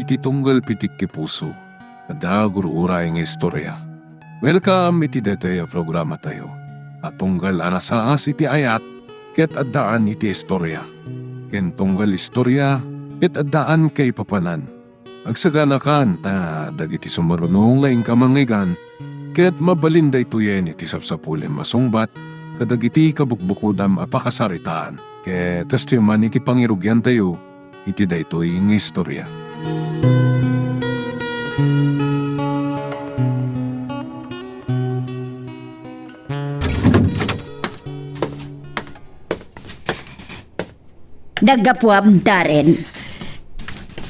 iti tunggal pitik ki puso. Ada gurura nga istorya. Welcome iti detay programa tayo. At tunggal anasaas iti ayat, ket addaan iti istorya. Ken tunggal istorya, ket addaan kay papanan. Agsaganakan ta dagiti sumarunong laing kamangigan, ket mabalinda ituyen iti sapsapulim masungbat, kadagiti kabukbukudam apakasaritaan. Ket testiman iti pangirugyan tayo, iti daytoy nga istorya. Nagapuam, Darren.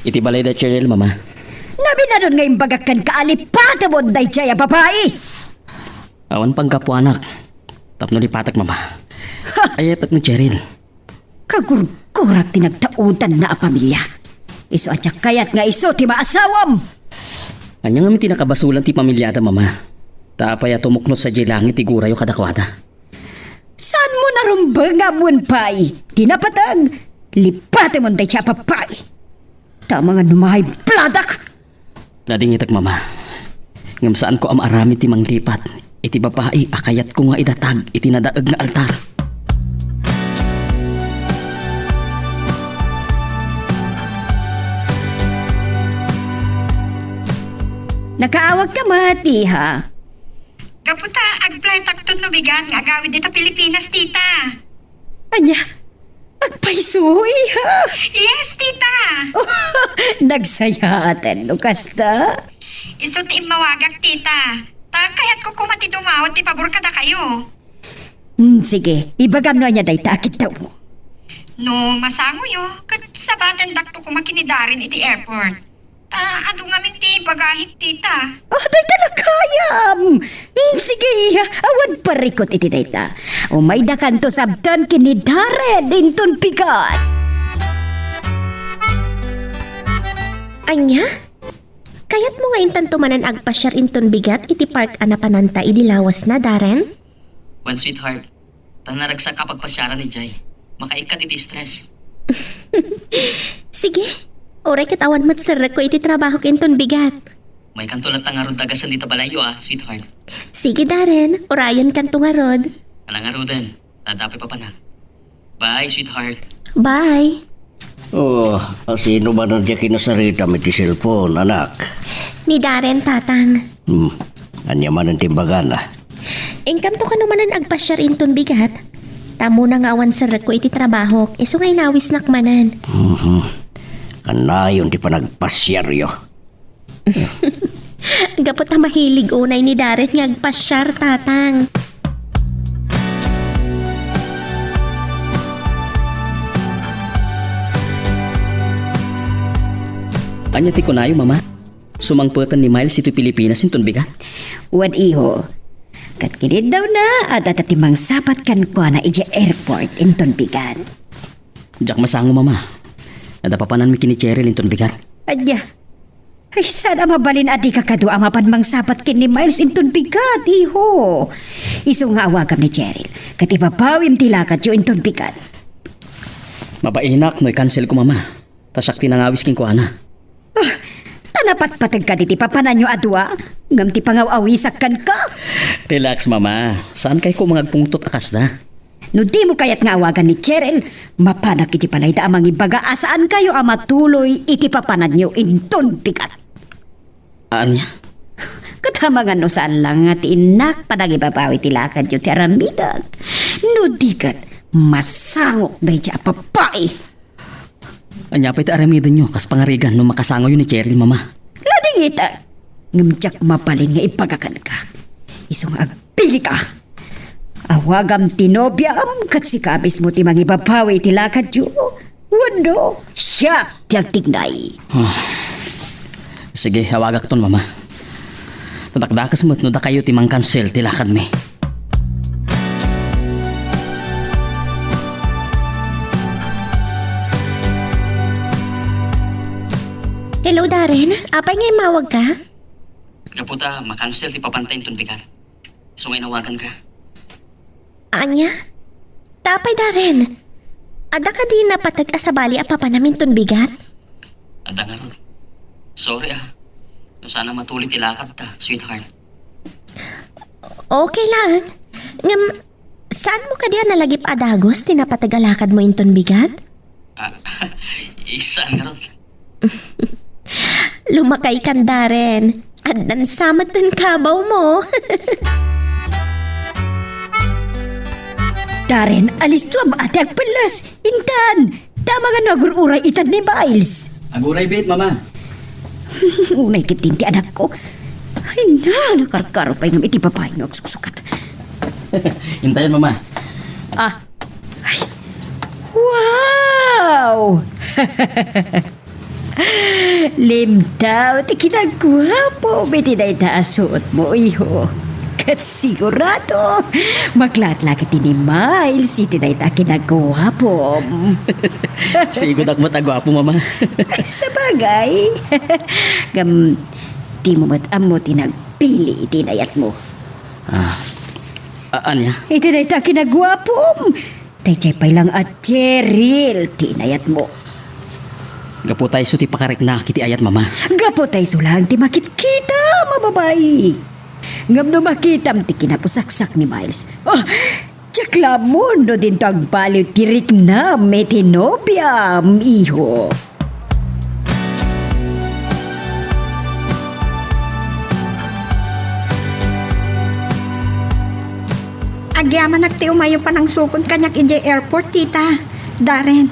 Iti balay da Cheryl, mama. Nabi na nun ngayong bagakan kaalipata mo day jaya babae. Awan pang kapo anak. Tapno di patak, mama. Ayatak ni Cheryl. Kagurgurak tinagtautan na a pamilya. Iso at kayat nga iso ti maasawam. Anya nga mi tinakabasulan ti pamilyada, mama. Tapay tumuknot sa langit ti gurayo kadakwada. Saan mo narumbang nga mun pay? Tinapatag. Lipate mo day jaya babae. Tama nga numahay pladak. Lading itak, mama. Ngam saan ko amarami ti manglipat. Iti babae akayat ko nga idatag iti nadaag nga altar. Nakaawag ka mati ha. Kaputa, agplay takton no bigan nga agawid dito Pilipinas, tita. Anya, agpaisuy ha. Yes, tita. Nagsayatan no kasta. Iso ti mawagak, tita. Ta kaya't ko kumati dumawat ti pabor kada kayo. Sige, ibagam no niya day takit daw mo. No, masango yo. Kat sabaten dakto ko makinidarin iti airport. Ta, ado nga minti bagahit, tita. Day talakayam. Sige, awan parikot iti dayta. Umay da kanto sabtan kinidare dinton pikat. Anya? Kayat mo nga intan tumanan agpasyar inton bigat iti park anapananta idi lawas na, Darren? One sweetheart. Tanaragsa kapag pasyara ni Jay. Makaikat iti stress. Sige, oray katawan mo't sarag ko iti trabaho kinton bigat. May kantulat ang arod dagasan dito balayo sweetheart. Sige, Darren, orayan kanto nga rod. Anang arodan. Tadapi pa panak. Bye, sweetheart. Bye. Oh, sino ba nandiyan kinasarita may ti cellphone, anak? Ni Darren, tatang. Anya man ang timbagan ah. Ingkam to ka naman ang agpasyar inton bigat. Tamo na nga awan sarag ko iti trabaho. Iso ngay nawis nakmanan. Kanayon ti panagpasyaryo. Gapot na mahilig unay ni Darren nga agpasyar, tatang. Anya ti kunayo, mama. Sumangputan ni Miles ito Pilipinas inton bigat. Wad iho. Kat kinid daw na at atatimang sapat kan ko na iji airport inton bigan. Diyak masango, mama. Nadapapanan mi kini Cheryl inton bigat. Adya. Ay sana mabalin adi kakadua mapan mang sapat kin ni Miles inton bigat, iho. Iso nga awagam ni Cheryl. Kat ibabawim tilakat yu inton bigat. Mabainak, no'y cancel ko, mama. Tasak tinangawis king ko, ana. Tanapat patag ka diti papanan nyo adwa. Ngam ti pangaw-awisakan ka. Relax, mama. Saan kay ko magpungtot akas na? No di mo kayat nga awagan ni Cheryl, mapanak iti palay da amang ibaga asaan kayo amatuloy iti papanan nyo inton bigat. Anya? Katamangan no saan lang at inak padang ibabawi tilakad yung teramidag. No dikat, masangok na iti apapai. Anya pa iti aramidan nyo, kas pangarigan no makasango yun ni Cheryl, mama. Lading ita, ngamtsak mapaling nga ipagakan ka. Isong agpili ka. Awagam tinobyam, kat si kabis mo ti mangibabawi tilakad yung wando. Siya, tiyag tignay. Sige, hawagak ton, mama. Tatakdakas mo't no da kayo timang cancel tilakad me. Hello, Darren. Apay ngay mawag ka? Kaputa, makancel ti papantayin ton bigat. So ngay nawagan ka. Anya? Tapay, Darren. Ada ka di napatag asabali a papa namin ton bigat? Ada nga ron. Sorry Kung sana matulit ilakad ta, sweetheart. Okay lang. Ngam, saan mo ka diyan nalagip adagos tinapatagalakad mo inton bigat? Isan nga ron. Lumakay kan Darren. At nansamat ng kabaw mo. Darren, alis to ang atag pelas. Intan, tama nga nagururay itan ni Miles. Aguray bait, mama. May kitinti anak ko. Ay na, nakarkaro pa yung iti babae no agsusukat. Hintayin, mama. Ah, ay, wow! Limtaw, ti kinagwapo, biti na itaasuot mo, iho. Kat sigurado, maglatlakit ni Miles, iti na ita kinagwapo. Sigod ako matagwapo, mama. Ay, sa bagay. Gam, di mo matamo tinagpili, itinayat mo. Anya? Iti na ita kinagwapo. Tay pay lang at Cheryl, tinayat mo. Gapo tayo ti pakarek na kiti ayat, mama. Gapo tayo sulang ti makit-kita, mababay. Ngam no makitam ti kinapusaksak ni Miles. Oh, tiyakla mo no din to agbaliw tirik na may tinobya, iho. Agyaman nagti umayo pa ng sukon kanyak ije airport, tita. Darren.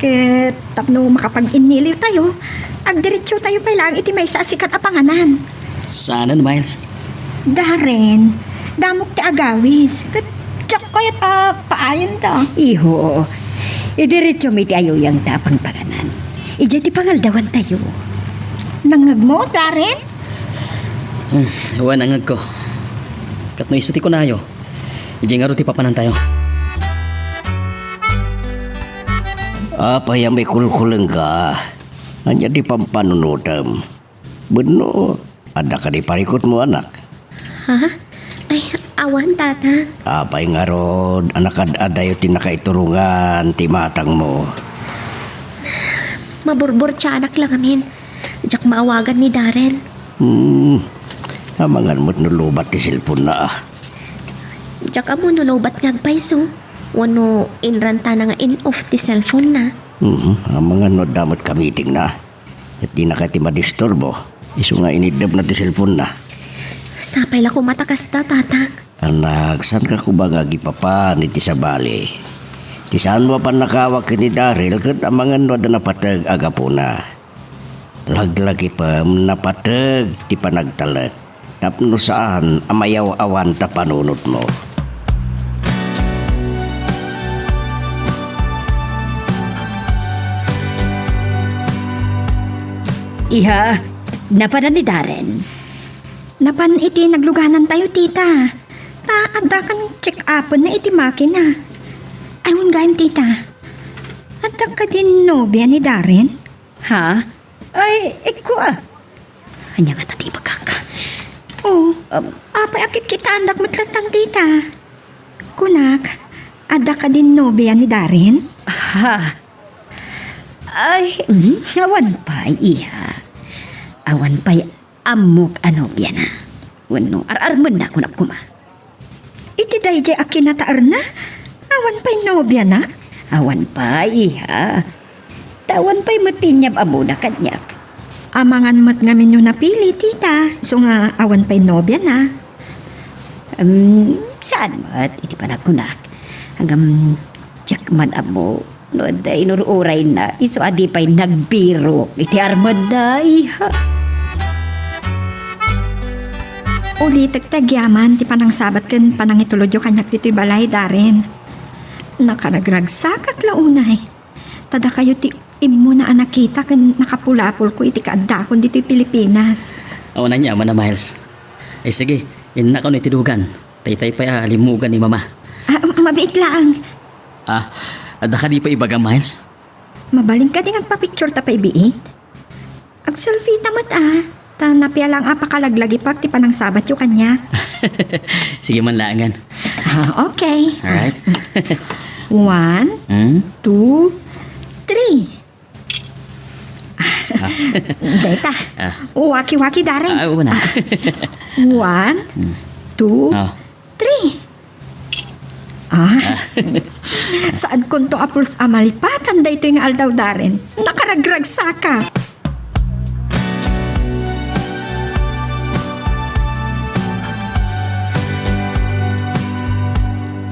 Ket tapno makapag-iniliw tayo, agdiretso tayo pa lang iti may sasikat a panganan. Sana, Miles. Darren, damok ti agawis. Ket tiyak kayat paayon ta. Iho, idiretso may ti ayaw yang tapang panganan. Ije ti pangaldawan tayo. Nangag mo, Darren? Huwan angag ko. Katno isuti ko na ayo. Ije nga ro ti papanan tayo. Apa yang may kulkulang ka? Hanya di pampanunutam. Beno, ada ka di parikot mo anak. Ha? Ay, awan tata. Apa yang ngaron, anak adayo tinakaiturungan, timatang mo. Maburbur tiyanak lang amin. Diyak maawagan ni Darren. Amangan mo't nulubat ti silpon na. Diyak amo nulobat ngagpaiso. Wano inranta na nga in-off ti cellphone na. Amangan no damot kamiting na. At di na kati madisturbo. Iso nga inidab na ti cellphone na. Sapay la ko matakas na, tatang. Anak, saan ka kubaga gipapan iti sabali? Ti saan mo pa nakawag ni Daryl kat amangan no da napatag agapuna. Laglagi pa napatag ti panagtalag. Tapno saan amayaw awan ta panunot mo. Iha, napanan ni Darren. Napan iti nagluganan tayo, tita. Adda kan check upon na iti makina. Ayun gayam, tita. Adda ka din nobya ni Darren? Ha? Ay, iko Anya nga tati magkaka. Oo. Apay akit kita andak matlatang, tita. Kunak, adda ka din nobya ni Darren? Ha? Ay, awan pa, iha. Awan pa, amok anobya na. Wano, ar-arman na kunap kuma. Iti dayjay akinataar na? Awan pa'y nobya na? Awan pa, iha. Tawan pa'y matinyab amo na kanyak. Amangan mat ngamin yung napili, tita. So nga, awan pa'y nobya na. Saan mat? Iti pa nakunak. Hanggang tsak man amo. No, day nururay na. Iso adi pa'y nagbiro. Iti arman na, iha. Uli tagtagyaman, ti panang sabat kan panang itulodyo kanyak dito'y balay, Darren. Nakaragragsakak launay. Tada kayo ti imo na anak kita kan nakapulapol ko iti kaadakon dito'y Pilipinas. Awan na niya, mana Miles. Ay sige, inak ko na itidugan. Tay-tay pa limugan ni mama. Mabiit lang. Ada ka di pa ibagang Miles? Mabaling ka din agpa-picture ta pa ibiit. Ag-selfie tamat Ta napya lang apakalaglagi pag ti panang sabat yung kanya. Sige man laangan. Okay. Alright. 1, 2, 3. Deta, waki-waki Darren. Una. 1, 2, Oh. 3. Saan kun to aplos amalipatan da ito yung aldaw Darren? Nakaragrag saka.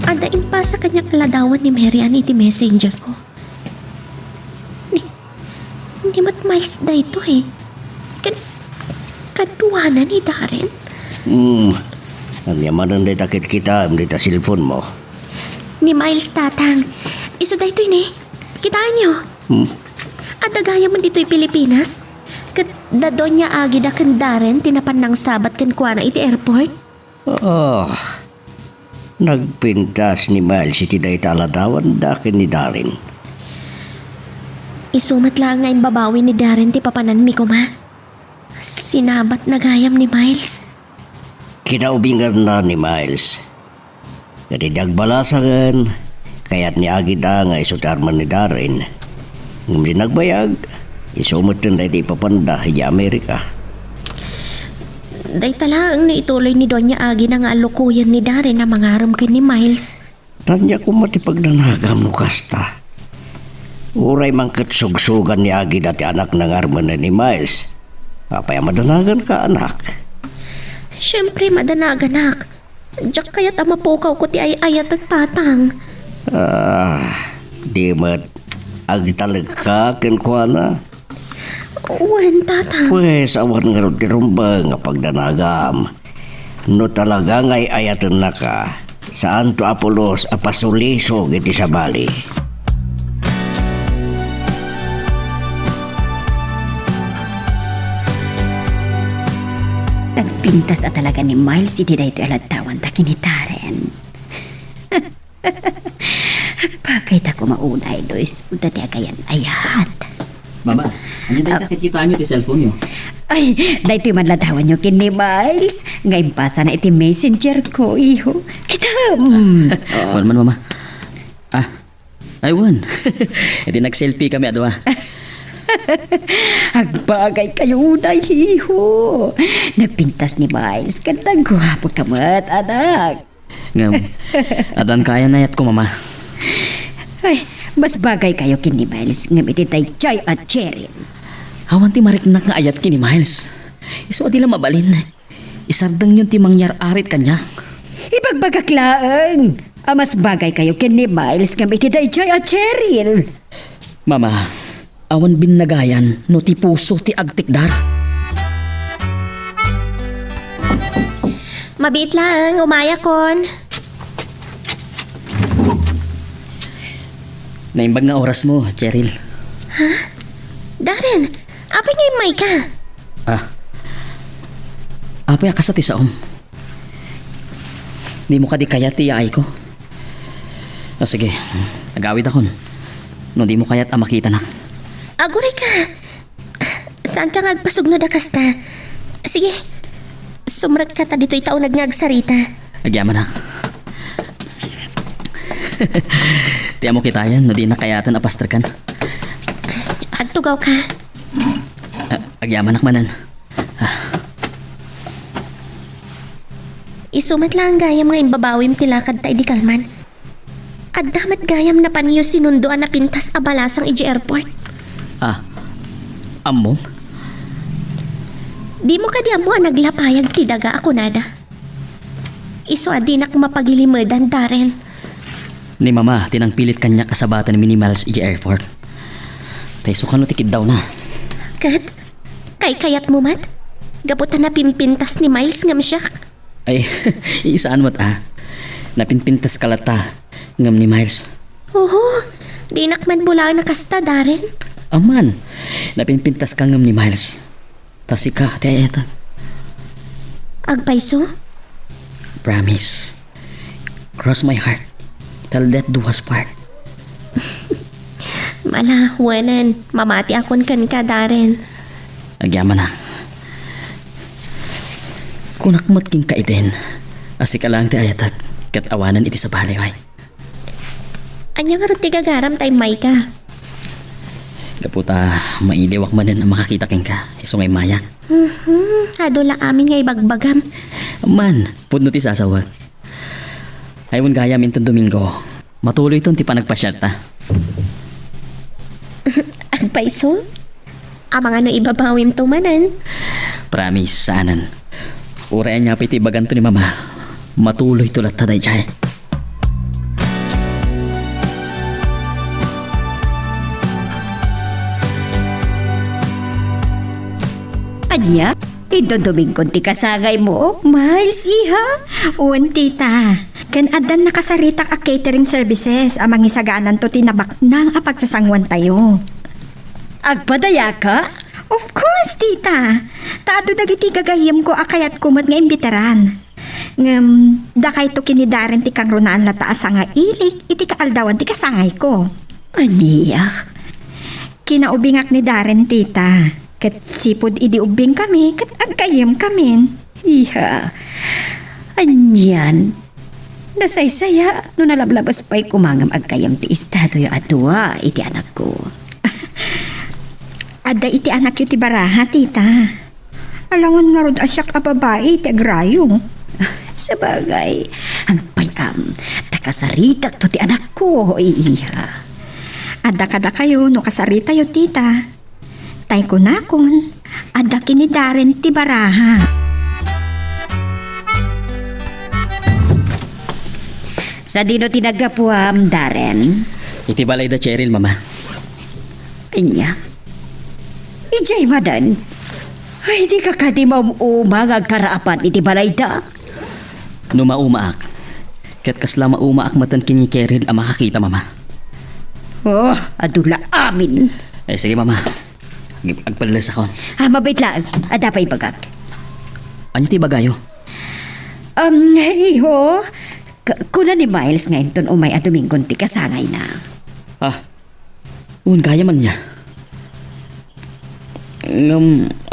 Adain pa sa kanyang ladawan ni Marian iti messenger ko. Hindi mat miles da ito eh. Kaduwanan ni Darren. Ang yaman ang takit kita, ang dita cellphone mo. Ni Miles tatang. Iso da ito eh. Kitaan niyo. Adagaya man dito'y Pilipinas. Kat dadon niya agi da kan Darren tinapan ng sabat kan kuana iti airport. Nagpintas ni Miles iti dayta aladawan dakin ni Darin. Isumat lang nga yung babawi ni Darren ti papanan mi ko ma. Sinabat na gayam ni Miles. Kinaubingan na ni Miles. Kadi dagbalasangan, kaya't ni Agida nga isutarman ni Darin. Ngumdi nagbayag, isumot na di ipapanda hi Amerika. Day talaang naituloy ni Doña Agi na nga alukuyan ni Darren na mangaram kay ni Miles. Tanya ko matipagdanagam no kasta. Uray mangkat sugsugan ni Agida ti anak ng arman na ni Miles. Apay madanagan ka anak. Siyempre madanaganak. Diyak kaya't amapukaw ko ti ayat at tatang. Di mat agtalag ka kenkwana. Uwan tatang. Pues awan nga ron ti rumba nga pagdanagam. No talaga nga'y ayatan na ka. Saan to Apolos apasulisog iti sa bali. Nagpintas at talaga ni Miles iti da ito alatawan ta kinitaren. Pagkait ako maunay dois, punta ti agayan ayat. Mama, ano tayo nakikita niyo ti cellphone niyo? Ay, da ito madladawan nyo kin ni Miles. Ngayon pasa na iti messenger ko, iho. Kita, Wala man, mama. Aywan. Iti nag-selfie kami adwa. Agbagay kayo unay, iho. Nagpintas ni Miles, kantang gwapo kamat, anak. Ngam, adan kaya na yat ko, mama. Ay, mas bagay kayo kin ni Miles, ngam iti tay Chay at Cheryl. Hawan ti mariknak nga ayat kini Miles. Iso adi lang mabalin. Isardang yun ti mangyar arit kanya. Ibagbagaklaan. Mas bagay kayo kin ni Miles, ngam iti tay Chay at Cheryl. Mama, awan binagayan no ti puso ti agtikdar. Mabit lang, umaya kon. Naimbag nga oras mo, Cheryl. Darren, apay nga yung may ka? Apay ka sa tisaom. Di mo ka di kaya ti yaay ko. Sige, nagawid akon. No di mo kaya't makita na. Aguray ka. Saan ka ngagpasog na dakasta? Sige, sumrat ka ta dito'y tao nagnagsarita. Agyaman na. Tiyan mo kita yan, no di na kayatan apastrakan. Agtugaw ka. Agyaman nakmanan. Isumat lang gayam nga imbabawim tilakad ta di kalman. At damat gayam na paniyo sinundoan na pintas abalasang iji airport. Amo? Di mo ka di amo naglapayag ti daga ako nada. Iso adinak mapagilimedan Darren. Ni mama, tinangpilit kanya kasabatan ni Miles iji airport. Taiso ka no tikid daw na. Kat, kayat mo mat? Gaputan na pimpintas ni Miles ngam siya. Ay, isaan mo't napinpintas kalata ngam ni Miles. Oo, di nakman bulaan na kasta Darren. Aman, napinpintas ka ngam ni Miles. Tasika, ti ayatan. Agpaiso? Promise. Cross my heart. Till death do us part. Malawanan, mamati akon kan ka Darren. Agyaman na. Kunakmat king kaiden. Asika lang ti ayatag. Kat awanan iti sa baliway. Anya nga ron ti gagaram tay may ka. Kaputa, mailiwak manan ang makakita king ka. Iso ngay maya. Adula amin nga ibagbagam. Man, pudno ti sasawag. Ayon gaya min ton Domingo. Matuloy ton ti panagpasyat ta. Agpaiso? Amang ano ibabawim tumanan? Promise, saanan. Urayan niya piti bagan to ni mama. Matuloy tulat taday chay. Anya? Idoduming ti kasangay mo, Miles, iha? Uwan, tita. Kan adan nakasaritak a catering services amang isaganan to tinabak nang a pagsasangwan tayo. Agpadaya ka? Of course, tita. Taado dagiti gagayem ko akayat kumot nga imbitaran. Dakay to kinidaren ti kang runaan lataas nga ilik, iti kaaldawan ti kasangay ko. Aniya? Kinaubingak ni Darren, tita. Kat sipod idi ubing kami, kat agkayem kami. Iha. Anyan. Nasaysaya no nalablabas pa'y kumangam agkayam ti estado yung atua iti anak ko. Ada iti anak yu ti baraha, tita. Alangon nga rod asyak a babae, ti agrayo. Sa bagay, ang payam, takasaritak to ti anak ko, iha. Ada kada kayo, no kasarita yu, tita. Tay ko nakon, ada kinidaren ti baraha. Sa dino tinagapuam, Darren? Iti balay da Cheryl, mama. Anya? Ijay madan? Ay, di ka kadi umang agkaraapan iti balay da. No maumaak. Kat kasla maumaak matan kini Cheryl ang makakita, mama. Oh, adula amin. Eh, sige, mama. Agpadalas ako. Mabait lang. Ada pa'y bagak. Ano ti bagayo? Iho, kuna ni Miles ngayon ton umay at Domingon ti kasangay na. Gaya man niya.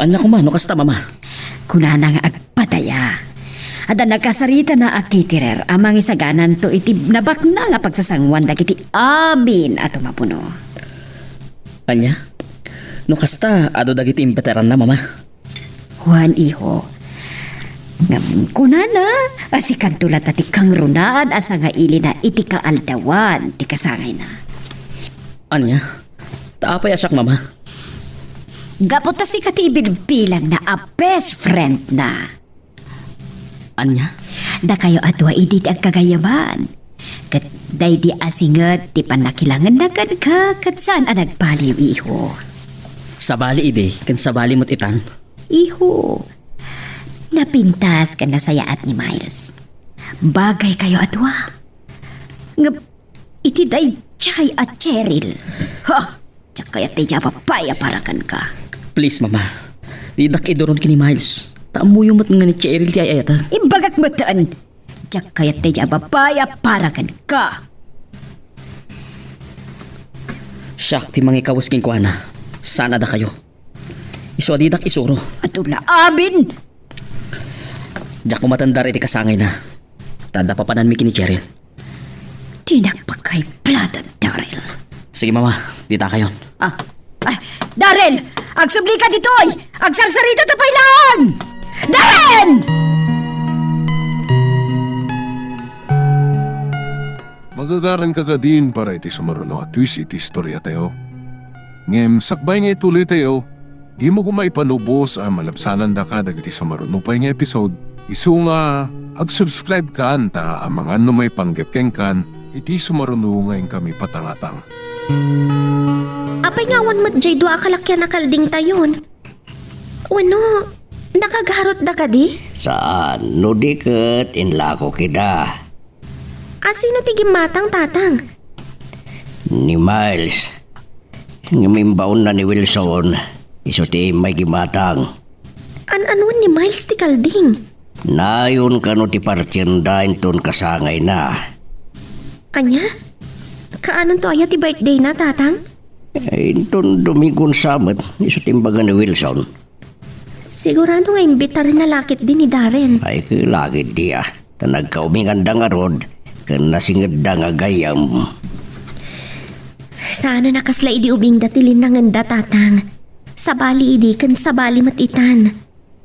Anya ko man, no kasta, mama. Kuna na nga agpadaya. Ada nagkasarita na akitirer amang isaganan to iti nabak na nga pagsasangwan dagiti amin at mapuno. Anya? No kasta, ado dagiti imbitaran na, mama. Juan, iho. Kuna na, asikan tulat ati kang runaan asa nga ili na iti kaaldawan ti kasangay na. Anya? Taapay asyak, mama. Gapot na si katibid bilang na a best friend na. Anya? Da kayo atwa idit ang kagayaman. Kat day di asingat ti panakilangan na kan ka kat saan ang nagbaliw, iho. Sabali ide, kan sabali mo't itan. Iho, napintas ka na sayaat ni Miles. Bagay kayo atwa. Nga, iti day chay at Cheryl. Ha! Tsak kaya tayo papaya parakan ka. Please, mama. Didak idoron kini Miles. Taamuyo mo't nga ni Cheryl ti ayata. Ibagak mataan. Tsak kaya tayo papaya parakan ka. Siyak ti mga ikawas king kuana. Sana da kayo. Iso adidak isuro. Atula amin! Diyak ko matandar iti kasangay na. Tada papanan mi kini Cheryl. Tinakpagkay platan, Daryl. Sige, mama. Dita kayon. Daryl! Agsubli ka ditoy! Agsarsarito tapay lang! Daryl! Magagaran ka din para iti sumaruno at twist iti istorya tayo. Ngem sakbay nga ituloy tayo, di mo kumaipanubos ang malabsanan da ka dagiti sumaruno pa nga episode. Isu nga, ag-subscribe ka anta ang mga may panggapkeng kan, iti sumaruno ngayon kami patangatang. Apay ngawan mat jay dua akalakyan na kalding tayon. Wano, nakagharot da ka di? Saan? No diket inlako kida. Asino tigim matang tatang? Ni Miles. Ngimimbaon na ni Wilson. Iso ti may gimatang. An-anuan ni Miles ti kalding? Nayon ka no ti partyenda inton kasangay na. Anya? Kaanon to aya ti birthday na tatang? Inton Domingon Sabat. Iso timbaga ni Wilson. Sigurado nga imbitar na lakit din ni Darren. Ay kilagid diya. Ta nagkaumingan da nga rod. Kan nasingad da nga gayam. sana nakasla idi ubing datilin nanganda tatang. Sabali idi kan sabali matitan.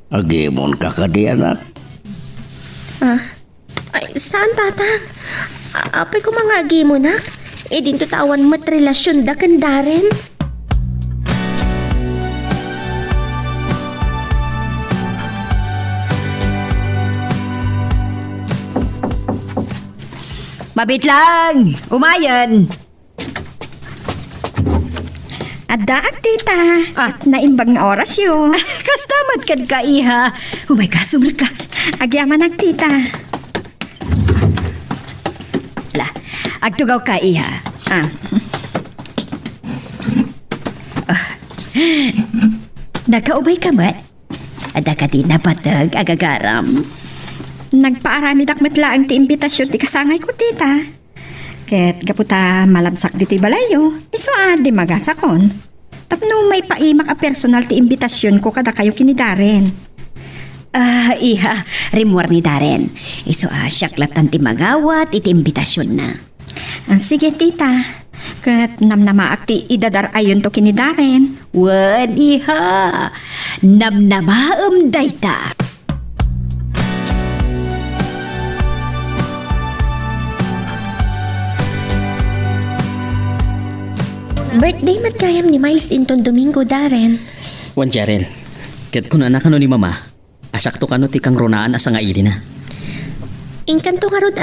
Agimon ka kadi anak. Ay, saan tatang? Apay ko mga agi mo nak? Idin tutawan matrelasyon da kan Darren. Mabit lang! Umayan! Adaag, tita. Ah. At naimbag nga oras yun. Kastamat kad ka, iha. Umay ka, sumul ka. Agyaman nag, tita. La, agtugaw ka, iha. Nakaubay ka, mat? Ada ka di napatag, agagaram. Nagpaarami dakmat laang ti imbitasyon ti kasangay ko, tita. Ket gaputa malabsak dito'y balayo, iso di magasakon. Tapno may paimak a personal ti imbitasyon ko kada kayo kinidaren. Iha, rimwar ni Darren. Iso siyaklatan ti magawat, iti imbitasyon na. Sige, tita. Ket namnamaak ti idadar ayon to kinidaren. Wan, iha. Namnamaam dayta. Birthday matgayam ni Miles inton Domingo, Darren. Wan Cheryl, ket kun anak ano ni mama, asakto kano ti kang ronaan asa nga ili na. Inkanto nga rod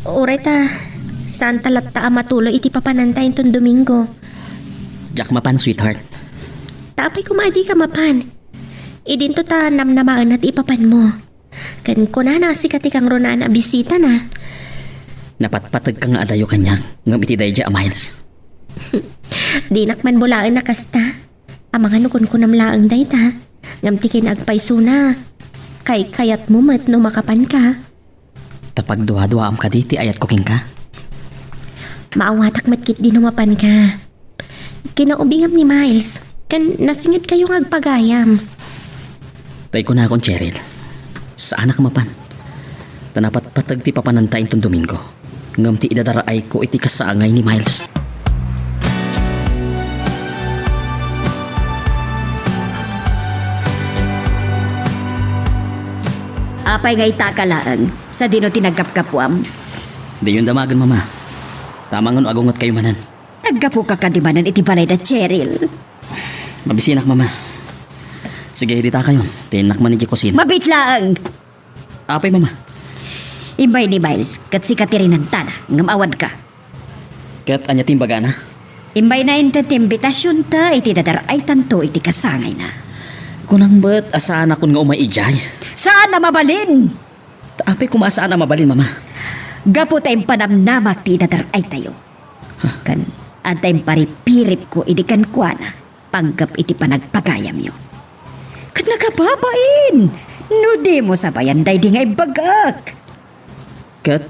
Uray ta, saan talat ta matuloy iti papanantay inton Domingo. Jack mapan sweetheart. Tapay kumadi ka mapan. Idin to ta namnamaan at ipapan mo. Kan kunana si kati kang ronaan a bisita na. Napatpatag ka nga adayo kanya, ngam iti dayja a Miles. Di nakman bulaan na kasta. Amang nukon ko namlaang dayta. Ngam ti kinagpaysuna. Kay kayat mo mat no makapan ka. Tapag duwa-duwa am ka diti ayat kuking ka. Maawatak matkit di numapan ka. Kinaubingam ni Miles. Kan nasingit kayong agpagayam. Tay ko na akong Cheryl. Saan ka mapan? Tanapat patag ti papanantay itong Domingo. Ngam ti idadaraay ko iti kasaangay ni Miles. Apay nga itakalaang sa dino tinagkapkapuam. Di yun damagan mama. Tamang agungot kayo manan. Naggapo ka kadimanan iti balay na Cheryl. Mabisinak mama. Sige, hidita kayo. Tinak man iti kusin. Mabit lang! Apay mama. Imbay ni Miles, kat si Katerinan tana, ngam awad ka. Kat anya timbaga na. Imbay na inta timbitasyon ta, iti dadar ay tanto iti kasangay na. Kunang ba't asaan akong nga umay ijay? Saan na mabalin? Apay kumasaan na mabalin mama. Gapo tayong panamnamak ti dadar ay tayo. Kan, antayong paripirip ko idikan kwa na, panggap iti panagpagayam yo. Kat nakababain! No di mo sabayan day di nga ibagak. Kat,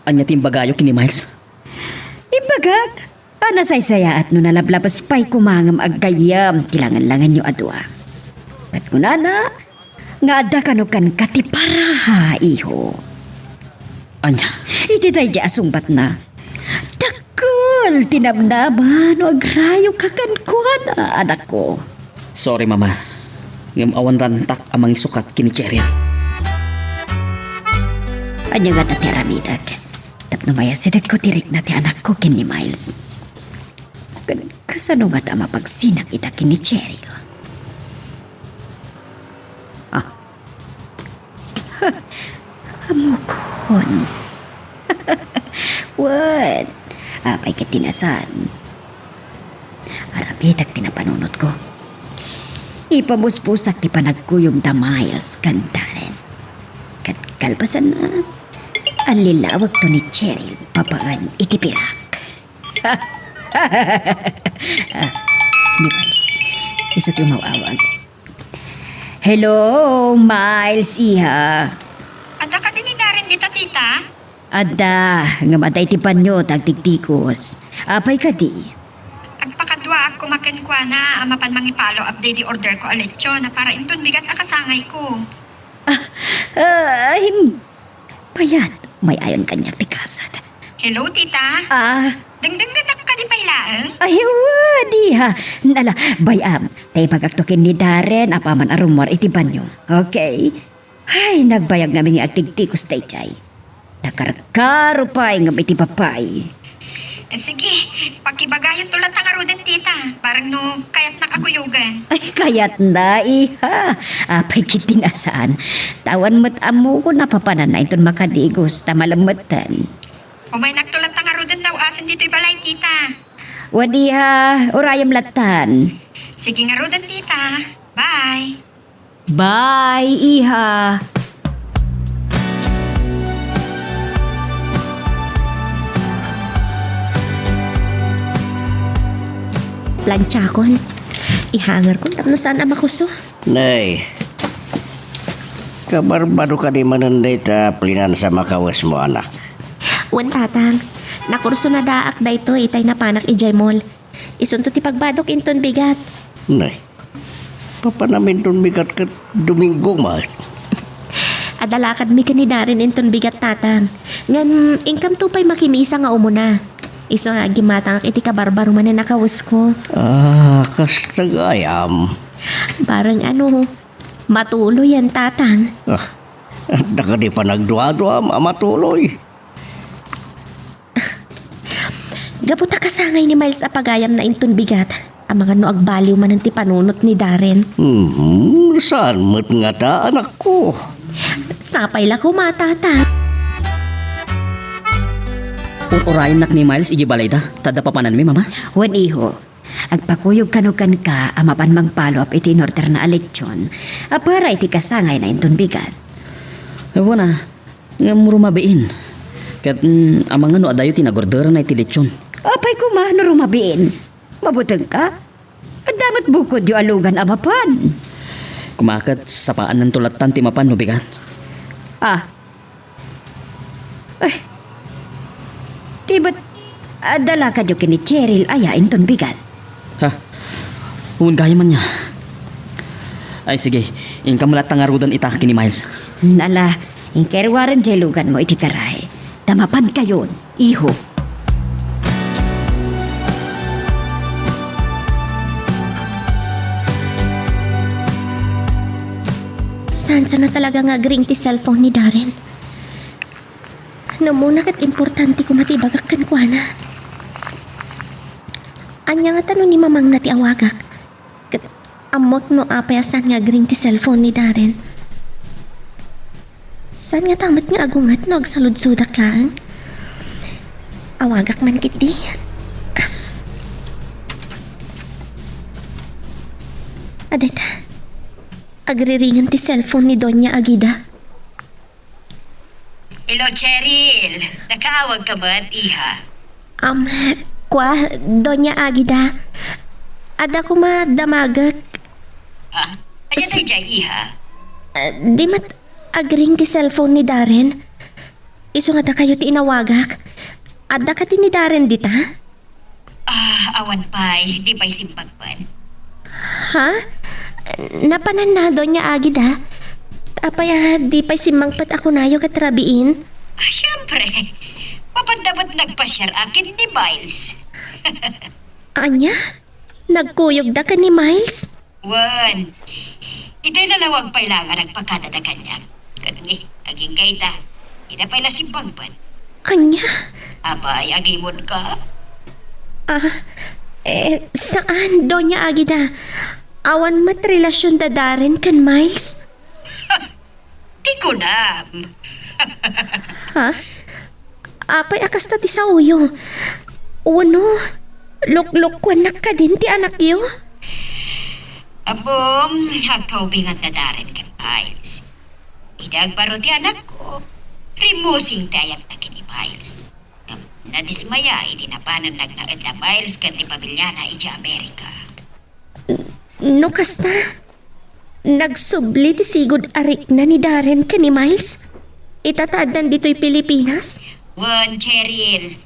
anya timbagayo kini Miles? Ibagak! Anasaysaya at no nalablabas pa'y kumangam agayam, kilangan-langan nyo adwa. Kat kunana, nga ada kanukan katiparaha, iho. Anya? Iti tayo di asungbat na. Dakol, tinamnaman, o agrayo kakankuan, anak ko. Sorry mama. Ngam awan rantak amang sukat kini Cheryl. Anya nga tatiramidag. Tapno maya sidag ko tirik na ti anak ko kin ni Miles. Kasano nga ta mapagsinang ita kin ni Cheryl? Amukon. What? Apay ka tinasan. Arabitak tinapanunot ko. Ipamuspusak ti panagkuyong da Miles kantarin. Kat kalpasan na. Ang lilawag to ni Cheryl papaan itipirak. Ni Miles, isa tumawawag. Hello, Miles, iha. Ada ka din ni Darren dita, tita? Ada, nga matay ti panyo, tagtiktikos. Apay ka di. Agpakadwa ako makenkwa na amapan mangipalo update di order ko aletsyo na para inton bigat akasangay ko. Payat, may ayon kanyang tikasat. Hello, tita? Dengdeng na ka di pailaang? Ay, wadi ha. Nala, bayam. Tay pagaktukin ni Darren, apaman arumor iti banyo. Okay? Ay, nagbayag namin nga agtigtikos tay chay. Nakarkaro pa ngam iti papay. Sige, pakibagayon tulat ang arudan tita. Parang no, kayat nakakuyugan. Ay, kaya't na, iha. Apay kitinasaan. Tawan mo't amo ko napapanan na iton makadigos, tamalamatan. O may nagtulat ang arudan daw asan dito'y balay tita. Wadi ha, urayam latan. Sige nga arudan tita. Bye. Bye, iha. Planchakon. Ihangar ko tapno saan ang makuso. Nay, kabarbado ka di mananday ta plinan sa makawas mo anak. Wan tatang. Nakurso na daak da ito itay na panak ijay mall. Isunto ti pagbadok inton bigat. Nay, papanamin doon bigat ka Domingo man. Adalakad mi kanidarin inton bigat tatang. Ngan ingkam tupay makimisa nga umuna. Iso nga gimatang iti kabarbaro man na nakawas ko. Kastagayam. Parang matuloy yan tatang. Daka di pa nagduwa-duwa matuloy. Gaputa kasangay ni Miles apagayam na inton bigat. Ang mga agbaliw man ang tipanunot ni Darren. Saan mo't nga ta anak ko? Sapay la ko matata. Urayon nak ni Miles iji balay da. Tada papanan mi, mama. Wan iho. Agpakuyog kanukan ka, amapan mang follow up iti inorder na aletsyon. Apara iti kasangay na inton bigat. Ewan na, nga murumabiin. Kat amang adayo tinagorder na iti lechon. Apay ko ma, narumabiin. Mabutang ka? Ang damat bukod yung alugan amapan. Kumakat sa paan ng tulatan ti mapan no bigat. Ah. Ay. Diba't dala ka yung kini Cheryl ayain ton bigat. Ha? Huwag gaya man niya. Ay sige, in kamalat tangarudan ita kini Miles. Nala, ingkerwaran jelugan mo iti karay. Tamapan kayon, iho. Saan na talaga nga agring ti cellphone ni Darren? Ano muna kat importante ko matibagak kwa na. Anya nga tanong ni mamang na ti awagak. Kat amot no apay asan nga agring ti cellphone ni Darren. Saan nga tamat nga agungat no agsalud-sudak lang? Awagak man kiti. Adeta. Agriringan ti cellphone ni Doña Agida. Hello, Cheryl. Nakaawag ka ba't, iha? Doña Agida. Ada ko madamagak. Ha? Ano tayo dyan, iha? Di mat agring ti cellphone ni Darren. Iso nga da kayo ti inawagak. Ada ka ti ni Darren dita? Awan pa'y, di pa'y simpagpan. Ha? Napanan na, Doña Agida. Apaya, di pa'y simangpat ako nayo katrabiin. Siyempre. Papandapat nagpasyar akin ni Miles. Anya? Nagkuyog da ka ni Miles? Wan. Ito'y nalawag pa'y lang ang nagpakada na kanya. Kanang aging kaita. Ina pa'y nasimpagpan. Anya? Abay, agimon ka. Saan, Doña Agida? Awan mat relasyon da Darren kan Miles? Di ko na. Ha? Apay akas ta ti sa uyo. Uno, luklukwan na ka din ti anak yo? Abom, hagkaubingan na darin kan Miles. Idagbaro ti anak ko. Rimusing tayak na kini Miles. Nadismaya, idinapanan nagnaad na Miles kan ti pamilya na iti Amerika. No kasta, nagsubli ti sigod arik na ni Darren ka ni Miles? Itataadan dito'y Pilipinas? Wan, Cheryl.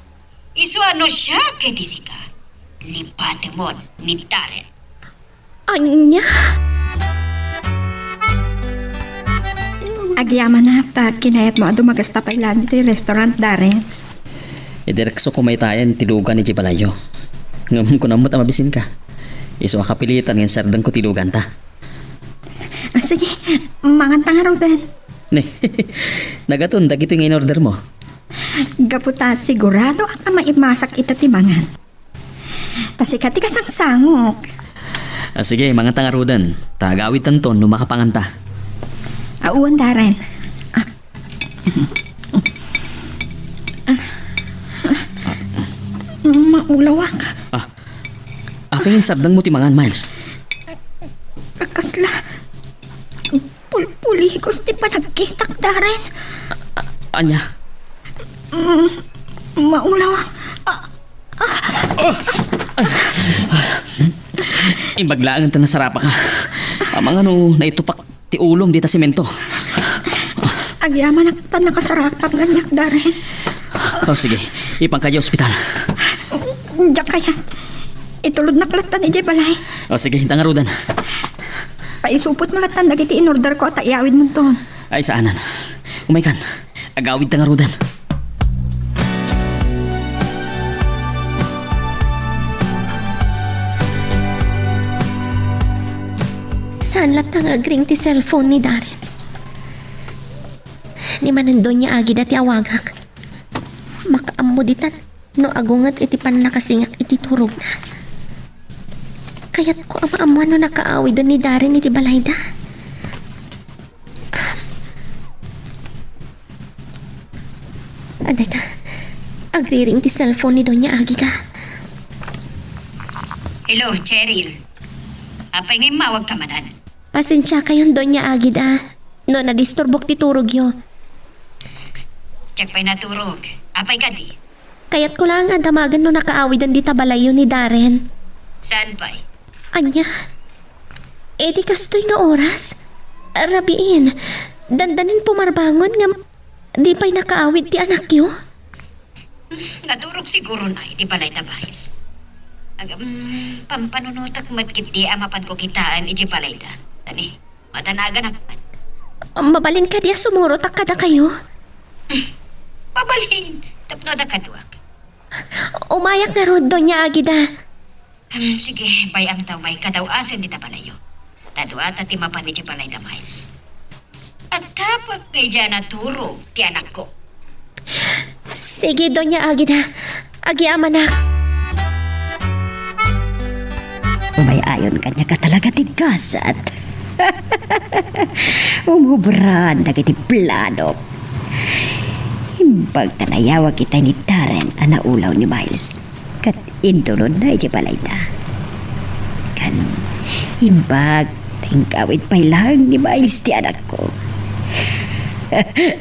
Isu ano siya kiti sika. Lipate mo ni Darren. Anya? Agyaman na, ta kinayat mo dumagas tapay lang dito yung restaurant, Darren. Idirekso ko may tayan tilugan ni Jibalayo. Ngam ko namot ang mabisin ka. Iso kapilitan ng sardang ko tilugan ta. Sige, mangantang araw din. Ne, nagatun, dagito yung in-order mo. Gaputa sigurado ang maimasak itatibangan. Pasikati ka sang sangok. Sige, mga tangarudan. Tagawit tanton, numakapanganta. Auwan Darren. Maulawak. Ako yung sardang mo timangan, Miles. Kakasla. Pulpulikos di pa nagkitak Darren. Anya? Maulawak. Imbaglaan ta na sarapa ka. Amang ano, naitupak ti ulong di ta simento. Agyaman ang panakasarapan ganyak Darren. Sige, ipang kayo ospital. Diyak kaya. Itulod na kalatan ni Balay. Sige, tangarudan. Paisupot mo latan dagiti in-order ko at iawid mo to. Ay, saanan. Umaykan, agawid tangarudan. Saan latang agring ti cellphone ni Darren? Ni manandon niya agi dati awagak. Makaamuditan no agungat iti pan nakasingak iti turog na. Kayat ko ama-amuan no nakaawid ni Darren iti balayda. Aday ta, agriring ti cellphone ni Doña Agida. Hello, Cheryl. Apay ngay mawag ka manan. Pasensya kayon Doña Agida. No nadisturbok ti turog yo. Tsak pa'y naturog. Apay ka di. Kayat ko lang ang damagan no nakaawidan di tabalayo ni Darren. Saan pa'y? Anya? Di kastoy nga oras? Rabiin, dandanin pumarbangon nga di pa'y nakaawid ti anak yo? Naturog siguro na iti balay na bahis. Pampanunutak matkit di amapan ko kitaan iti balay da. Tani, matanagan apan. Mabalin ka diya sumurot ak kada kayo? Pabalhin, tapno da kaduak. Umayak nga rod Doña Agida. Sige, bayam taw may kadawasan di tabalayo. Tadua at timapan ni balay da Miles. At kapag kay dyan naturog ti anak ko. Sige Doña Agida, agi amanak. Umayayon kanya ka talaga tigasat. Umubran na kiti plano. Himbag tanayawa kita ni Darren ang naulaw ni Miles. Kat indunod na iti balay na. Kan himbag tingkawit pa'y lang ni Miles ti anak ko.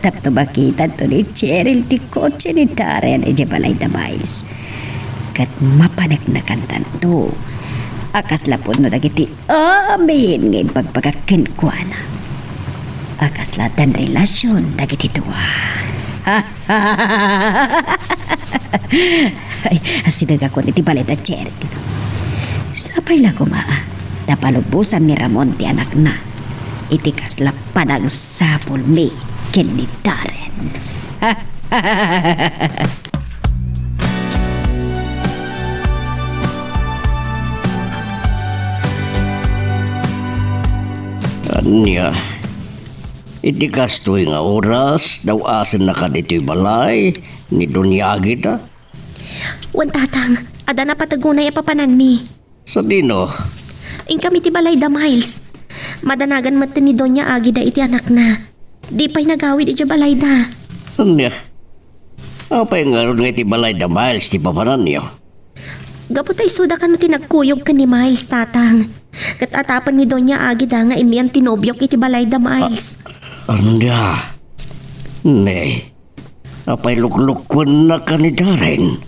Tapno makita to ni Cheryl ti kotse ni Darren iti balay na Miles. Kat mapanagnakan tanto. Akas lapod no dagiti amin ngayon pagpagkakinkwana. Akas latan relasyon dagiti tuwa. Ay, asinag ako niti balit at Cheryl. Sapay lang kumaa. Napalubusan ni Ramon ti anak na. Itikas la panang sapol ni ken ni Darren. Anya, iti kastoy nga oras, daw asin na ka dito'y balay, ni Doña Agida. Wan tatang, ada na patagunay apapanan mi. Sa dino, In kami ti balay da Miles. Madanagan mat ni Doña Agida iti anak na. Di pa'y nagawid iti balay da. anya, apay nga ron nga iti balay da Miles, ti papanan niyo. Gaputay suda ka no tinagkuyog ka ni Miles, tatang. Katatapan ni Doña Agida nga imian tinobyok iti balay da Miles. Anya, ne, apay luklukon na ka ni Darren.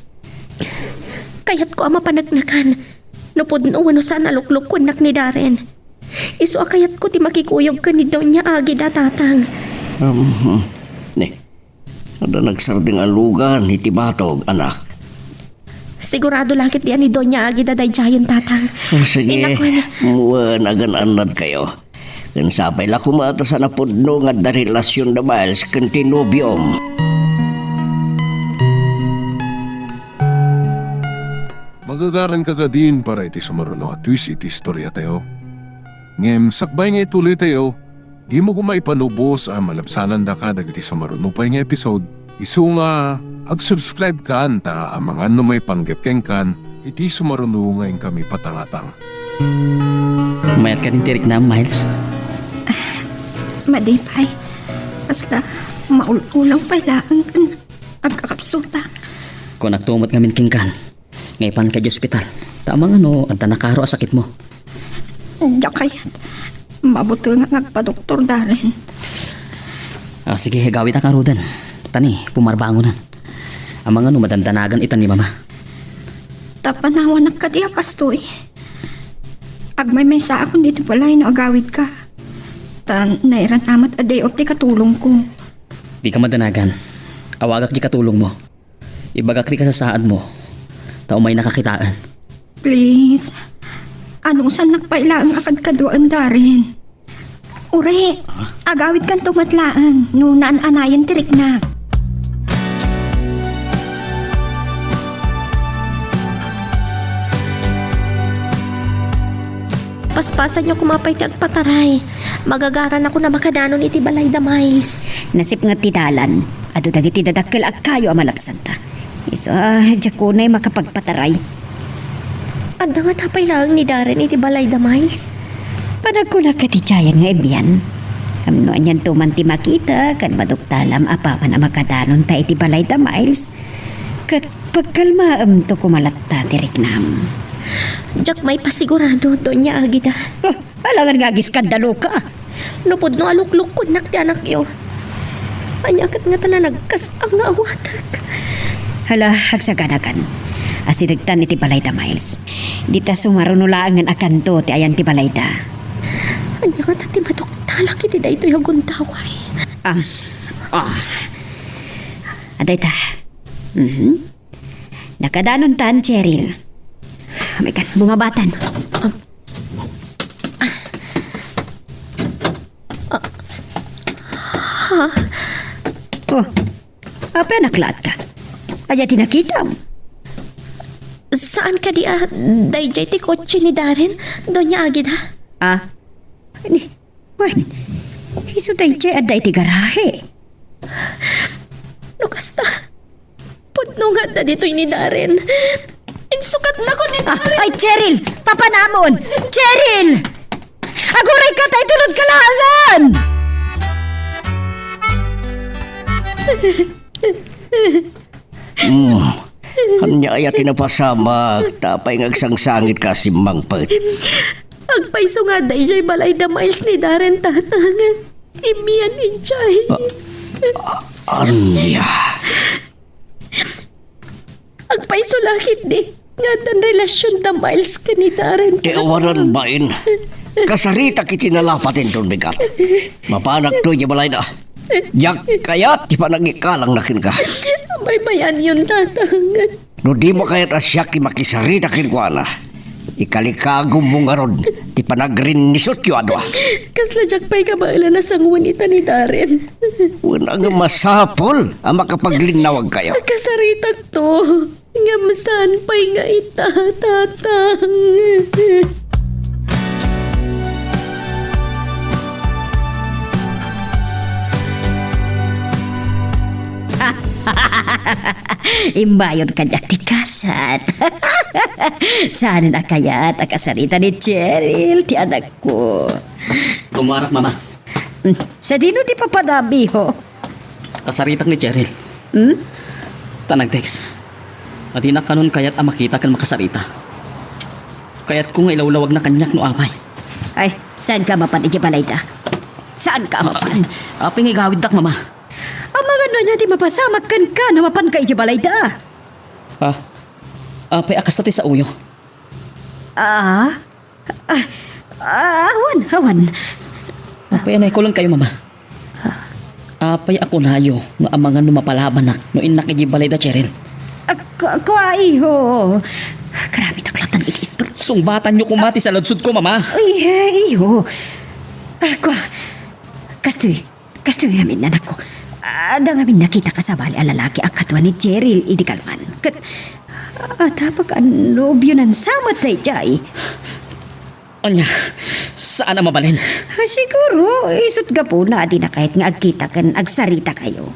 Kayat ko ama panagnakan. Nupod no wano saan aluklukon nak ni Darren. Isu akayat ko ti makikuyog ka ni Doña Agida, tatang. Ne, ada nagsarding alugan iti batog, anak. Sigurado lakit diyan ni Doña Agida day giant, tatang. Sige, Inakwan. muwan agan-anad kayo. Kan sapay la kumata sa napudno nga da relasyon da Miles kan tinubyom. Magagaran ka ka din para iti sumaruno at twist iti istorya tayo. Ngem sakbay nga ituloy tayo, di mo kumaipanubos ang malabsanan da ka dagiti sumaruno pa nga episode. Isu nga ag-subscribe ka anta ang mga may panggepkeng kan iti sumaruno nga kami patangatang. Mayat ka din tirik na, Miles. Madipay. Basta maululang pailaan ka na. Agkakapsuta. Kung nagtumot nga minking kan, ngaypan ka di ospital. Tamang at nakaro a sakit mo. Diya kaya't. Mabuti nga nagpa-doktor Darren. Sige, gawit ka rudan. Tani, pumarbango na. Ang mga madandanagan itan ni mama. Tapanawan nagkadiya kastoy. Agmay may sa akong dito pala no agawid ka. Tan nairan amat a day of ti katulong ko. Di ka madanagan. Awagak di katulong mo. Ibagak di ka sa saad mo. Tao may nakakitaan. Please. Anong saan nagpailaan akad kaduan Darren? Ure, agawid kan tumatlaan. No naan-anayan tirik na. Paspasan niyo kumapay ti agpataray. Magagaran ako na makadanon iti balay da Miles. Nasip nga titalan. Ado dagiti dadakkel ak kayo a malapsanta. Iso diya kunay makapagpataray. Adda nga tapay lang ni Darren iti balay da Miles. Panagkula ka ti tiyayan nga ibiyan. Kamnoan yan tuman ti makita kan maduktalam apaman a makadanon ta iti balay da Miles. Kat pagkalmaam to kumalatta ti riknam. Jack may pasigurado doon niya agida. Oh, alangan nga giskandalo ka. Nupod no alukluk ko nak ti anak yo. Anyakat nga tanan nagkasang nga awatak. Hala, hagsaganakan. Asiregtan iti balayda Miles. Dita sumarunulaan akan to ti ayan ti balayda. Anyakat ati maduktalak iti da ito yung guntaway. Aday ta. Nakadanon tan, Cheryl. Oh my God, bumabatan. Oh, apa naklat ka? Aya tinakita mo. Saan ka di dayjay ti kotse ni Darren? Doon niya agid ha? Ni, wan. Iso tayo aday ti garahe. No kasta. Putno nga da dito'y ni Darren. Insukat na ko ni Darren. Ay, Cheryl! Papanamon! Cheryl! Aguray ka tayo tulad kalangan! Kanya ay tinapasama, tapay ngagsangsangit ka si Mangpet. Agpaiso nga dayjay balay da Miles ni Darren tatangan. Imian injay. Anya, Agpaiso lakit di. Nga tan relasyon da Miles ka ni Darren. di awaran bain. Kasarita kiti nalapatin ton bigat. Mapanak to yung balay na. Yak kayat, di pa nagikalang nakin ka. May bayan yun tatangan. No di mo kayat asyak ki makisarita kin ko ana. Ikalikagom mo nga ron, di pa nagrin nisot yung adwa. Kasla jak pa'y kabaila na sangwanita ni Darren. Unang masapol ang makapaglinawag kayo. Kasaritak to. Nga masan pa'y nga itatatang. Imbayon kanya ti kasat. Saan na kaya akasarita ni Cheryl, ti anak ko. Tumarak, mama. Sa dino ti papanabi ho? Kasaritak ni Cheryl. Tanag-text. At inakanon kayat ang makita kan makasarita. Kaya't kung ilawlawag na kanyak no apay. Ay, saan ka mapan iti balayda? Saan ka mapan? Aping igawid dak, mama. Ang mga niya ti mapasamak kan ka na mapan ka iti balayda. Apay akas tati sa uyo. Awan. Apay anay ko lang kayo, mama. Apay ako nayo nga ang mga numapalaban nak no inak iti balay da Cheryl. Kuwai ho. Karami naklatan iti istor. Sungbatan nyo kumati sa ladsud ko, mama. Ay, iyo. Kastoy ngamin anak ko. Ada ngamin nakita ka sa bali a lalaki ang katwa ni Cheryl, idi kalman. At hapag ang nobyo ng samat na jay. Anya, saan ang mabalin? Siguro, isot ga po na di na kahit nga agkita kan agsarita kayo.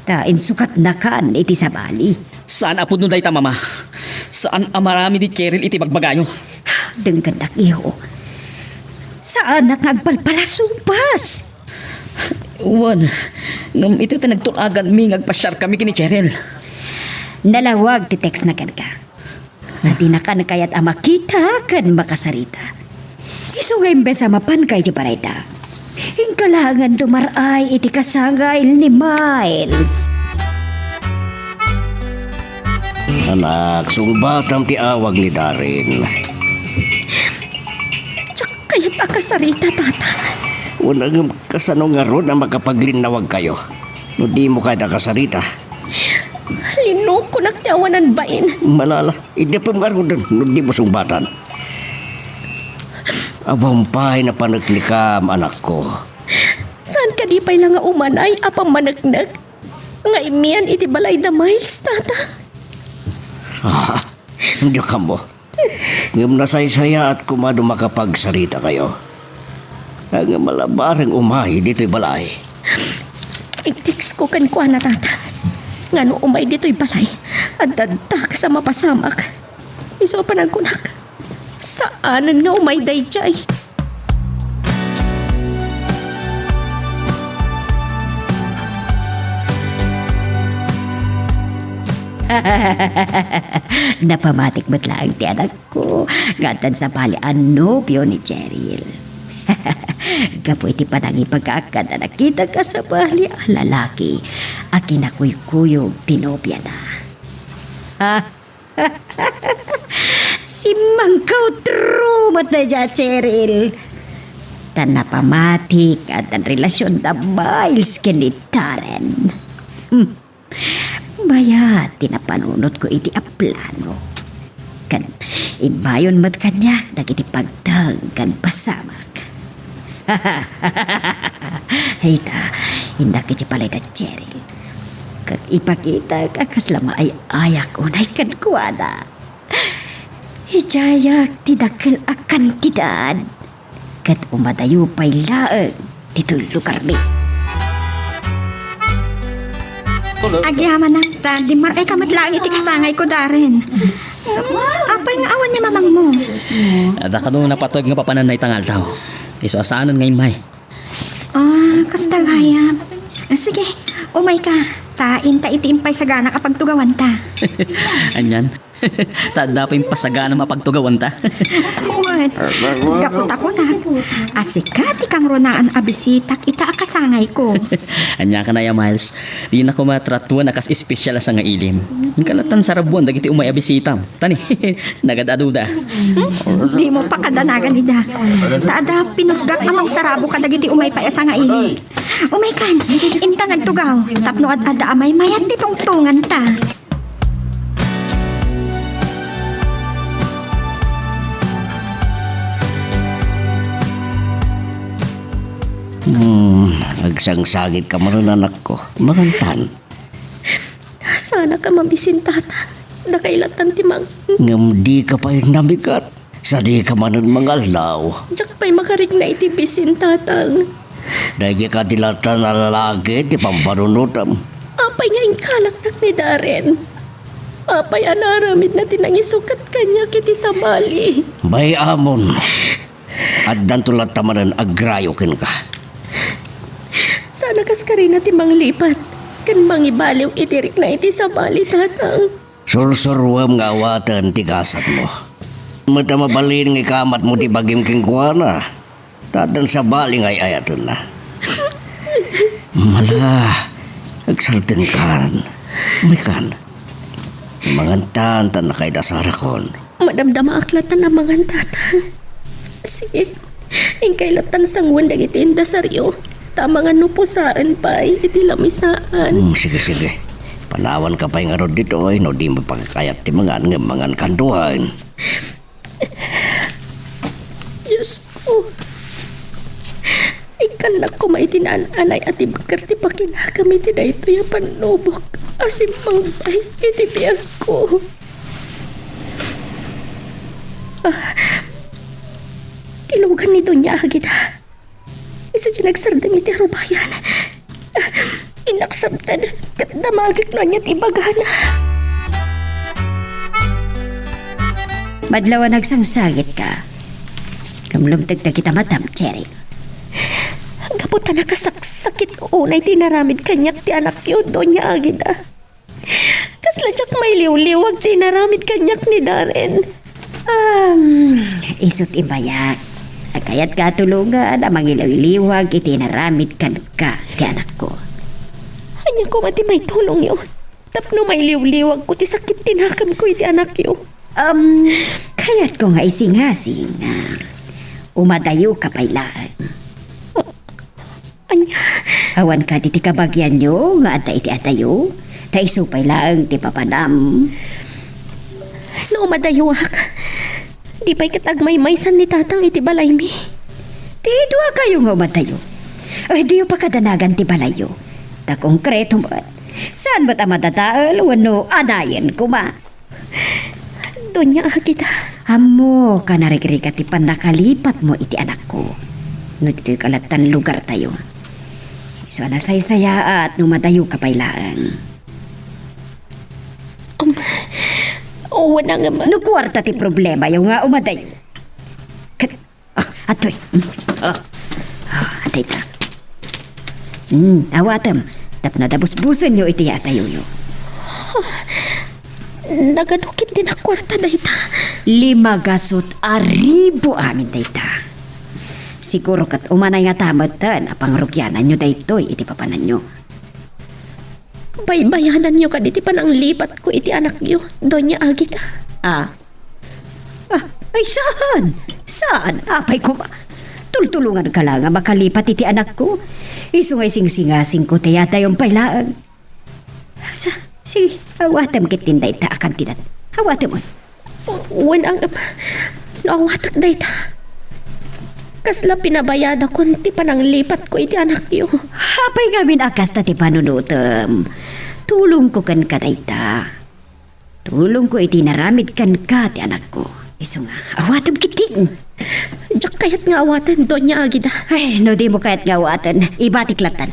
Ta insukat na kan iti sa bali. Saan apod nun dayta mama? Saan ang marami di Cheryl iti bagbagayo? Denggan iho. Saan nagpalpalasumpas? Uwan, ngam iti nagtulagan mi ngagpasyar kami kini Cheryl. Nalawag ti text na kan ka. Na di na kan kayat amakita kan makasarita. Iso nga imbes sa mapan kay di parayta. Hingkalangan dumaray iti kasangay ni Miles. Anak, sungbatang ti awag ni Darin. Tsak kaya't akasarita, tata. Unang kasano nga ron na makapaglinaw kayo. No di mo kaya nakasarita. Linok ko nagtawanan bain. Malala, hindi pa nga ron no di mo sungbatan. Abampay na panaglikam, anak ko. Saan ka di pa'y lang nga umanay apang managnag? Nga imian iti balay da Miles, tata. Hindi ka mo. Ngam nasaysaya at kumado makapagsarita kayo. Ang malabarang umahi dito'y balay. I-text ko kan kuha na, tata. Nga no umay dito'y balay at dadak sa mapasamak. Iso pa nagkunak. Saanan nga umay dayjay? Napamatik ba't lang ti anak ko. Gatan sa palian nobyo ni Cheryl. Gapoy ti panang ipagkaakad na nakita ka sa bali ang lalaki. A kinakuyukuyog tinobya na. Si Mangkaw trumat na dya, Cheryl. Tan napamatik at ang relasyon na Miles kinitaren. Baya, tinapanunot ko iti aplano. Kan, inbayon mat kanyak, dagiti pagtang kan pasamak. Hita, hindak iti palay ka, Cheryl. Kag ipakita kakaslama ay ayak unay kan kuwana. Hijayak tidakil akan tidad. Kat umadayo pa'y laeng dito'y lugar mi. Agyaman na, ta, di mar ay kamatlaang iti kasangay ko, Darin. Apay nga awan ni mamang mo. Ada ka nung napatag nga papanan na itangal tao. Iso asanan ngayon may. Kasta gaya. Sige, umay ka. Tain ta itiimpay sa gana kapag tugawan ta. Anyan. Tanda pa yung pasagana mapagtugawan ta. Uwan, gapot ako na. Asikati kang ronaan abisitak ita akasangay ko. Anya ka na ya, Miles. Di na ko matratuan na kas espesyal sa nga ilim. Yung kalatan sa rabuan, dagiti umay abisitam. Tani, nagadaduda. Di mo pa kadanagan nida. Taada pinusgak amang sarabo ka dagiti umay pa sa nga ilig. Umay kan, inta nagtugaw. Tapno at ada amay mayat ditong tungan ta. Agsangsagit ka maron anak ko. Magantan. Sana ka mabisin, tata. Nakailatan timang. Ngam di ka pa namigat. Sa di ka manon mangalaw. Diyak pa'y makarig na itibisin, tatang. Dahil ka dilatan na lalaki, di pampanunutam. Apay nga yung kalaknak ni Darren. Apay anaramid na tinangisukat kanya kiti sa bali. Bay amon. At dantulat tamanan agrayokin ka. Sana kas ka rin na timang lipat. Kan mangibaliw itirik na iti sa bali, tatang. Sursurwam nga awatan tigasat mo. Mata mabalin ng ikamat mo di bagim kingkuana. Tadan sa baling ay ayatan na. Mala, agsaltin kan. Umikan. Mangantan tan na kay dasarakon. Madamdama aklatan ang mga tatang. Sige, ingkailatan sang wendag iti indasaryo. Tamangan no pusaan pa, iti lamisaan. Sige, sige. Panawan ka pa yung arod dito ay no di mo pagkakayat di mga kanduhan. Diyos ko. Ikanak ko maitinananay at ibagkarti pa kinakami tina ito yung panubok. Asim mang bay, iti biyag ko. Tilugan ni Donya Agida. Iso siya nagsardan iti rubayan. Inaksabtan kat damagit na niya tibagana. Madlawan nagsangsagit ka. Kamlumtag na kita matam, Cheryl. Kaputa na kasaksakit unay tinaramid kanyak ti anak yu, Donya Agida. Kasladyak may liw-liwag tinaramid kanyak ni Darren. Isot ibayak. Kayat katulungan ang mangilaw-liwag itinaramid kan ka, ti anak ko. Hanya ko mati may tulong yun. Tapno may liw-liwag ko ti sakit tinakam ko iti anak yu. Kayat ko nga isingasing umadayo ka pailaan. Anya, Awan ka di ti kabagyan nyo nga ata iti atayo. Ta iso pailaan ti papanam. no madayuak. Di pa'y katagmaymaysan ni tatang iti balay mi. Ti dua kayo nga umadayo. Ay diyo pa kadanagan ti balayo. Ta konkreto mo. Saan ba't ang matataal? Wano anayan ko ma? Donya Agida. Amo ka narikirika ti panakalipat mo iti anak ko. No dito'y kalatan lugar tayo. So nasaysaya at numadayo ka pailaan. Wala nga ma. No kwarta ti problema yung nga umadayo. Atoy. Atay ta. Awatam. Tap na dabus-busan nyo iti atayo yo. Nagadukit din ang kwarta na ita. 5,000 amin dayta. Siguro kat umanay nga tamatan apang rukyanan nyo daytoy iti papanan nyo. Baybayanan niyo ka diti panang lipat ko iti anak niyo, Donya Agida. Ay saan? Saan? Apay ko ba? Tultulungan ka lang nga makalipat iti anak ko. Iso ngay sing-singasing ko tiyata yung pailaan. Sige, awatam kitin dayta akan tinan. Awatam mo. Wan ang nawatak dayta. Kasla pinabayada ko ti panang lipat ko iti anak niyo. Hapay gamin akas ta ti panunutam. Tulong ko kan ka dayta. Tulong ko iti naramid kan ka ti anak ko. Iso nga, awatam kitin. Diyak kayat nga awatan, Donya Agida. Ay, no di mo kayat nga awatan. Ibatiklatan.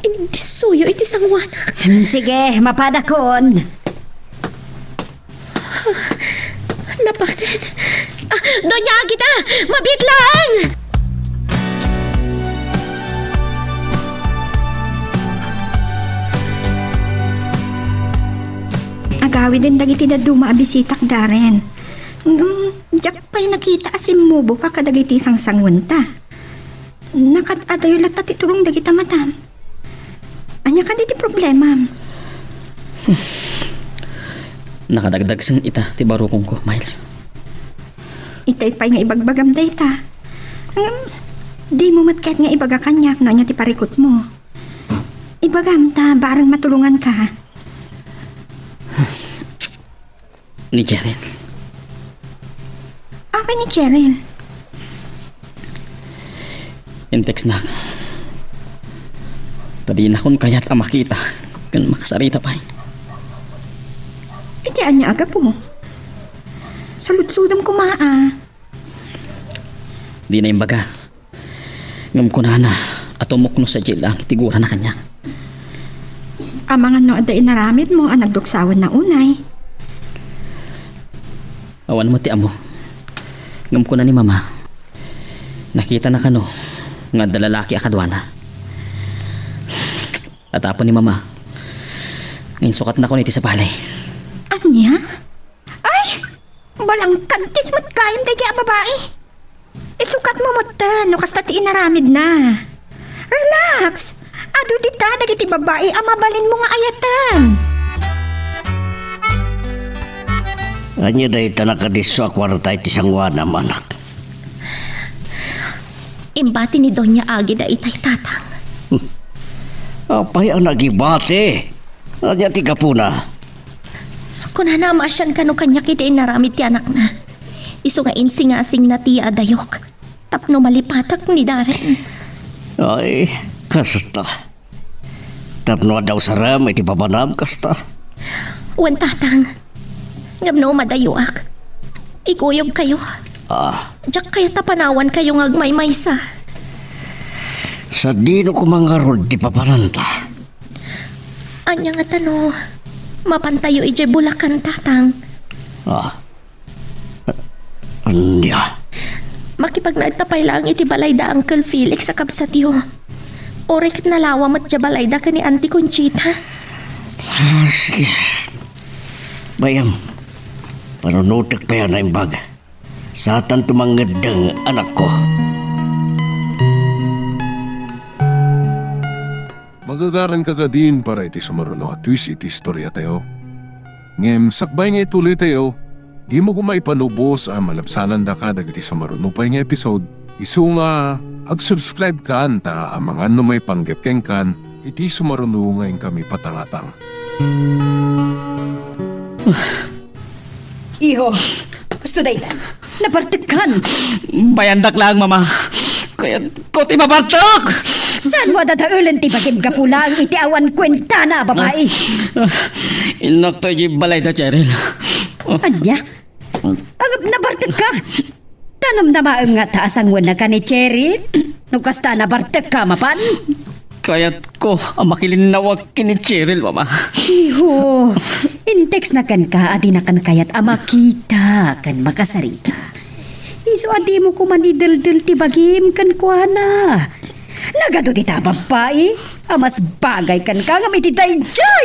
Inindisuyo iti sangwana. Sige, mapadakon. Napanin. Donya Agida! Mabit lang! Agawi din dagiti na dumaabisitak Darren. Diyak pa'y nakita asim mubo ka kadagiti sang sangwanta. Nakatadayo latta ti tulong dagita matam. Anya ka diti problema. Nakadagdag sang ita ti barukong ko, Miles. Itay pa'y nga ibagbagam dayta. Di mo matket nga ibaga kanyak no anya ti parikot mo. Ibagam ta, barang matulungan ka. Ni Cheryl. Akin ni Cheryl. Intex na. Tadi na kon kayat ang makita. Kan makasarita pa. Iti anya aga po. Saludsudam kumaa. Di na yung baga. Ngam ko na at umukno sa jail ang itigura na kanya. Amangan no ada inaramid mo ang nagduksawan na unay. Awan mo ti amo. Ngam ko na ni mama. Nakita na kano nga dalalaki akadwana. At apo ni mama. Ngayon sukat na ko niti sa balay. Anya? Ay! Balang kantis mo't kayang dagi ang babae. Isukat mo mo't no kasta ti inaramid na. Relax! Ado dita dagiti babae ang mabalin mo nga ayatan. Anya dahi tanakadiso akwarta iti sangwana manak. Imbati ni Donya Agida itay tatang. Apay ang nagibate. Anya ti kapuna. Kunana masyan kano kanyak iti inaramid ti anak na. Iso nga insingasing na ti adayok. Tapno malipatak ni Darren. Ay, kasta. Tapno daw saram iti papanam kasta. Wan tatang. Ngam no madayuak. Ikuyog kayo. Diyak kaya tapanawan kayo ngagmaymaysa. Sa dino ko mga rod di papananta. Anya nga tano, mapantayo ije Bulacan tatang. Anya. Makipagnaitapay lang iti balayda Uncle Felix sa kabsatyo. Orek nalawa mat balayda ka ni Auntie Conchita. Sige. Bayam, panunutik pa yan na imbag. Sa atan tumangedang anak ko. Magagaran ka din para iti sumaruno at twist iti istorya tayo. Ngem, sakbay nga ituloy tayo, di mo ko maipanubos ang malapsanan da ka dagiti sumaruno pa nga episode. Isu nga, ag-subscribe ka anta ang mga may panggepkeng kan, iti sumaruno ngayon kami patangatang. Iho, gusto daytan. Napartikan. Bayandak lang, mama. Kaya ko ti mabartok! Saan mo dadaulan ti bagim kapulang iti awan kwenta na, babae? Inak to yung balay na, Cheryl. Anya? Agap nabartek ka. Tanam na maang nga taasang wala ka ni Cherry. Nukasta nabartek ka, mapan? Kaya't ko ang makilinawag kini Cheryl, mama. Iho, intex na kan ka, adi na kan kayat amakita kan makasarita. Iso adi mo kumanidaldal ti bagim kan kuana. Nagado ti babae, amas bagay kan ka nga may titay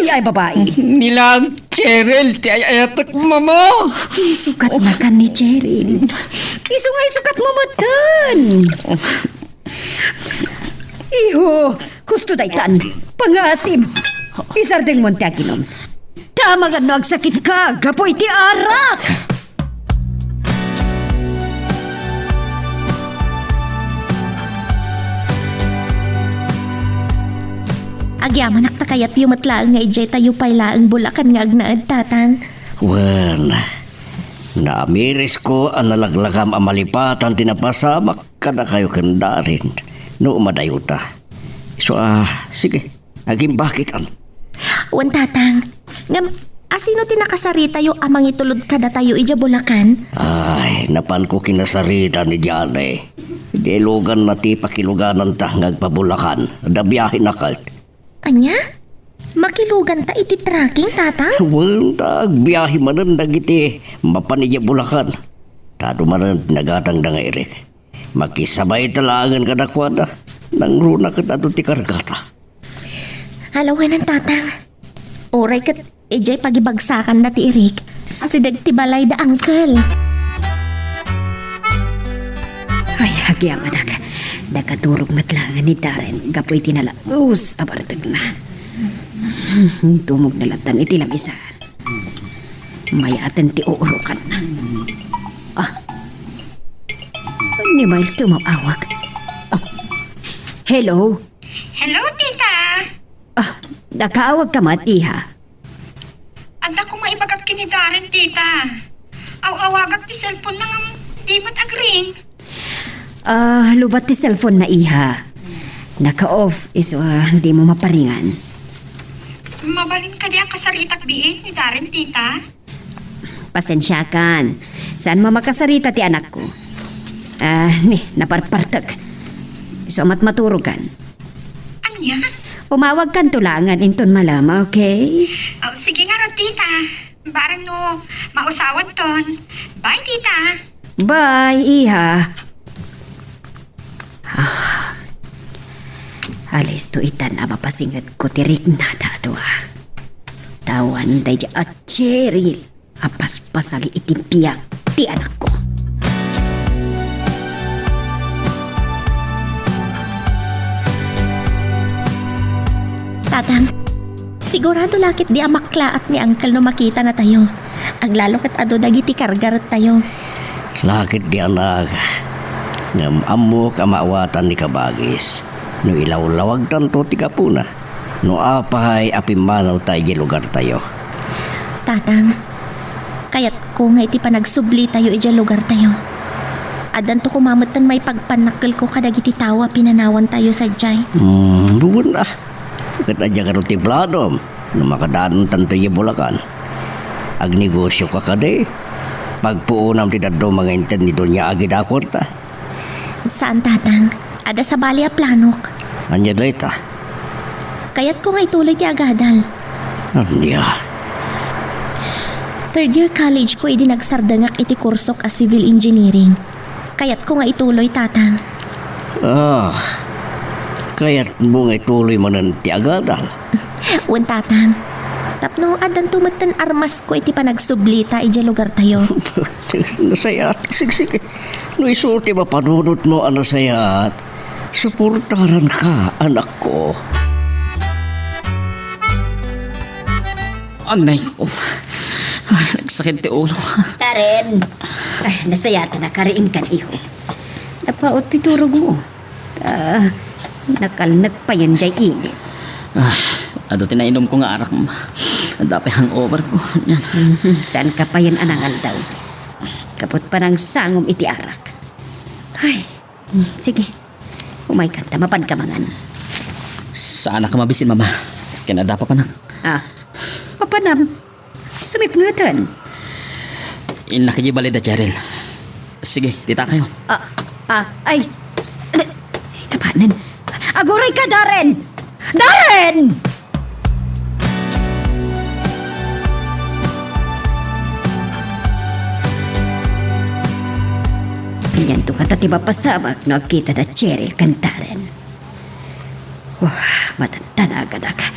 ay babae. Nilang Cheryl, ti ayatak, mama. Isukat na kan ni Cheryl. Iso nga isukat mo batan. Iho, gusto daytan, pangasim. Isardeng monte aginom. Tama nga no agsakit ka, gapoy ti arak. Agyaman naktakayat yumatlaang nga ije tayo paylaang Bulacan nga agnaad tatang. Wan, naamiris ko ang nalaglakam ang malipatan tinapasamak kada kayo kandarin. No umadayuta. So sige, aging bakit an? Wan tatang, ngam asino tinakasari tayo amang itulod kada tayo ije Bulacan? Ay, napan ko kinasarita ni Diane. Dilugan na ti pakiluganan ta ngagpabulakan. Dabiyahin na kalt. Anya? Makilugan ta iti tracking, tatang? Well, biyahe manan dagiti mapanidya Bulacan. Tado manan nagatang da nga Eric. Makisabay talangan kada kwada. Nang runa ka tato ti kargata. Halawan ng tatang. Oray kat ijay pagibagsakan na ti Eric. Si Dagtibalay da Uncle. Ay, hagyamanak. Nakaturog matlangan ni Darren. Gapoy tinalaus, abartag na. Tumog na latan iti lamisan. Mayatan ti uurukan na. Ni Miles tumawag. Hello? Hello, tita. Nakaawag ka matiha. Anda ko maibagak kinidaran, tita. Aw-awagak ti cellphone nang di mat agring. Lubat ti cellphone na iha. Naka-off iso hindi mo maparingan. Mabalin ka di ang kasaritak biit ni Darren, tita. Pasensya kan. Saan mo makasarita ti anak ko? Naparpartag. Iso matmaturo kan. Anya? Umawag kan tulangan inton malama, okay? Oh, sige nga ro, tita. Barang no, mausawan ton. Bye, tita. Bye, iha. Alis to itan na mapasingat ko tirik na dato Tawan day di at Cheryl. Apas pasali itimpiyak ti anak ko. Tatang, sigurado lakit di amaklaat ni Uncle no makita na tayo. Aglalo kat ado dagiti kargarat tayo. Lakit di anak. Ngam amo kamaawatan ni kabagis. No ilawlawag tanto ti kapuna. No apahay apimanaw tayo di lugar tayo. Tatang, kayat ko nga iti panagsubli tayo iti lugar tayo. Adan to kumamatan may pagpanakil ko kadagiti tawa pinanawan tayo sa jay. Buwan na. Kat adya ka ti Bladom. No makadaan tanto di Bulacan. ag negosyo ka kade. Pagpuunam ti daddo mga entendido niya agi dakor ta. Saan tatang? Ada sa bali a planok. Anya day ta. Kaya't ko nga ituloy ti agadal. Anya. Third year college ko idi nagsardangak iti kursok a civil engineering. Kaya't ko nga ituloy tatang. Kaya't mo nga ituloy mo ng ti agadal. Wen tatang. Tapno adan tumatan armas ko iti panagsublita iti lugar tayo. Nasayat. Sige. No isulti ba panunod mo ang nasayat? Suportaran ka, anak ko. Anay ko. Ay, nagsakit ti ulo. Darren! Ay, nasayata na kariing kan iho. Napaot ti turog mo. Nakalnag pa yan jay init. Ado tinainom ko nga arak mo. Dapat hangover ko. Yan. Saan ka pa yan anangal daw? Kapot pa ng sangom iti arak. Ay, sige. Umay ka, tamapan ka mangan. Saan ka mabisin, mama? Kinadapa pa na. Papanam. Sumipngatan. Inakijibali da, Cheryl. Sige, tita kayo. Ay. Napanan. Aguray ka, Darren! Darren! Ganyan to katatiba pasamak no agkita da Cheryl kantaren. Wah, matanda na agad ka.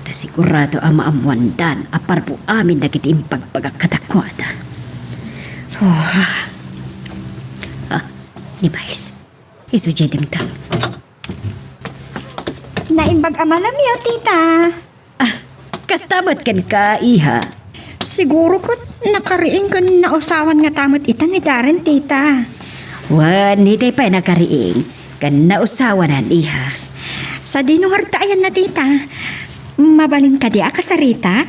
Ta sigurado ang maamwandan aparpo amin na kitim pagpagkatakwada. Ni Mais. Isujedeng tang. Naimbag amalamyo, tita. Kastabat kan ka, iha. Siguro ko nakariing ko na usawan nga tamot ita ni Darren, tita. Wan, hindi pa nakariing. Kan nausawanan, iha. Sa dinong hartaayan na, tita. Mabalin ka di akasaritak?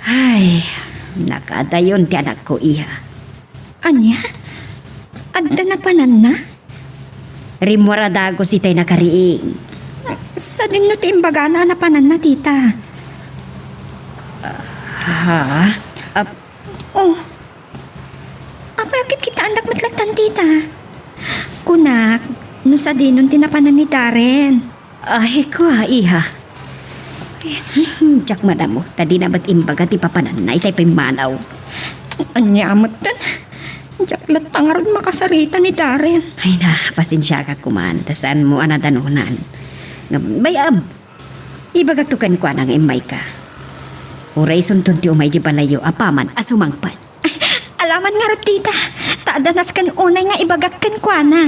Ay, nakadayon ti anak ko, iha. Anya? Adda na panan na? Rimwaradago si tay nakariing. Sa din no timbaga na napanan na, tita. Oh. Apa yakit kita anak matlatan, tita? Kunak, no sa dinon tinapanan ni Darren. Ay, ko iha. Tsak madamo, tadi na ba't imbaga ti papanan na itay pimanaw. Anya amot tan. Jaklat tangarod makasarita ni Darren. Ay na, pasensya ka kuman, tasaan mo anadanunan. Bayam, ibagatukan ko anang imay ka. Uray suntun ti umay di balayo apaman asumangpan. Alaman nga rin, tita. Taadanas kan unay nga ibagak kan kwa na.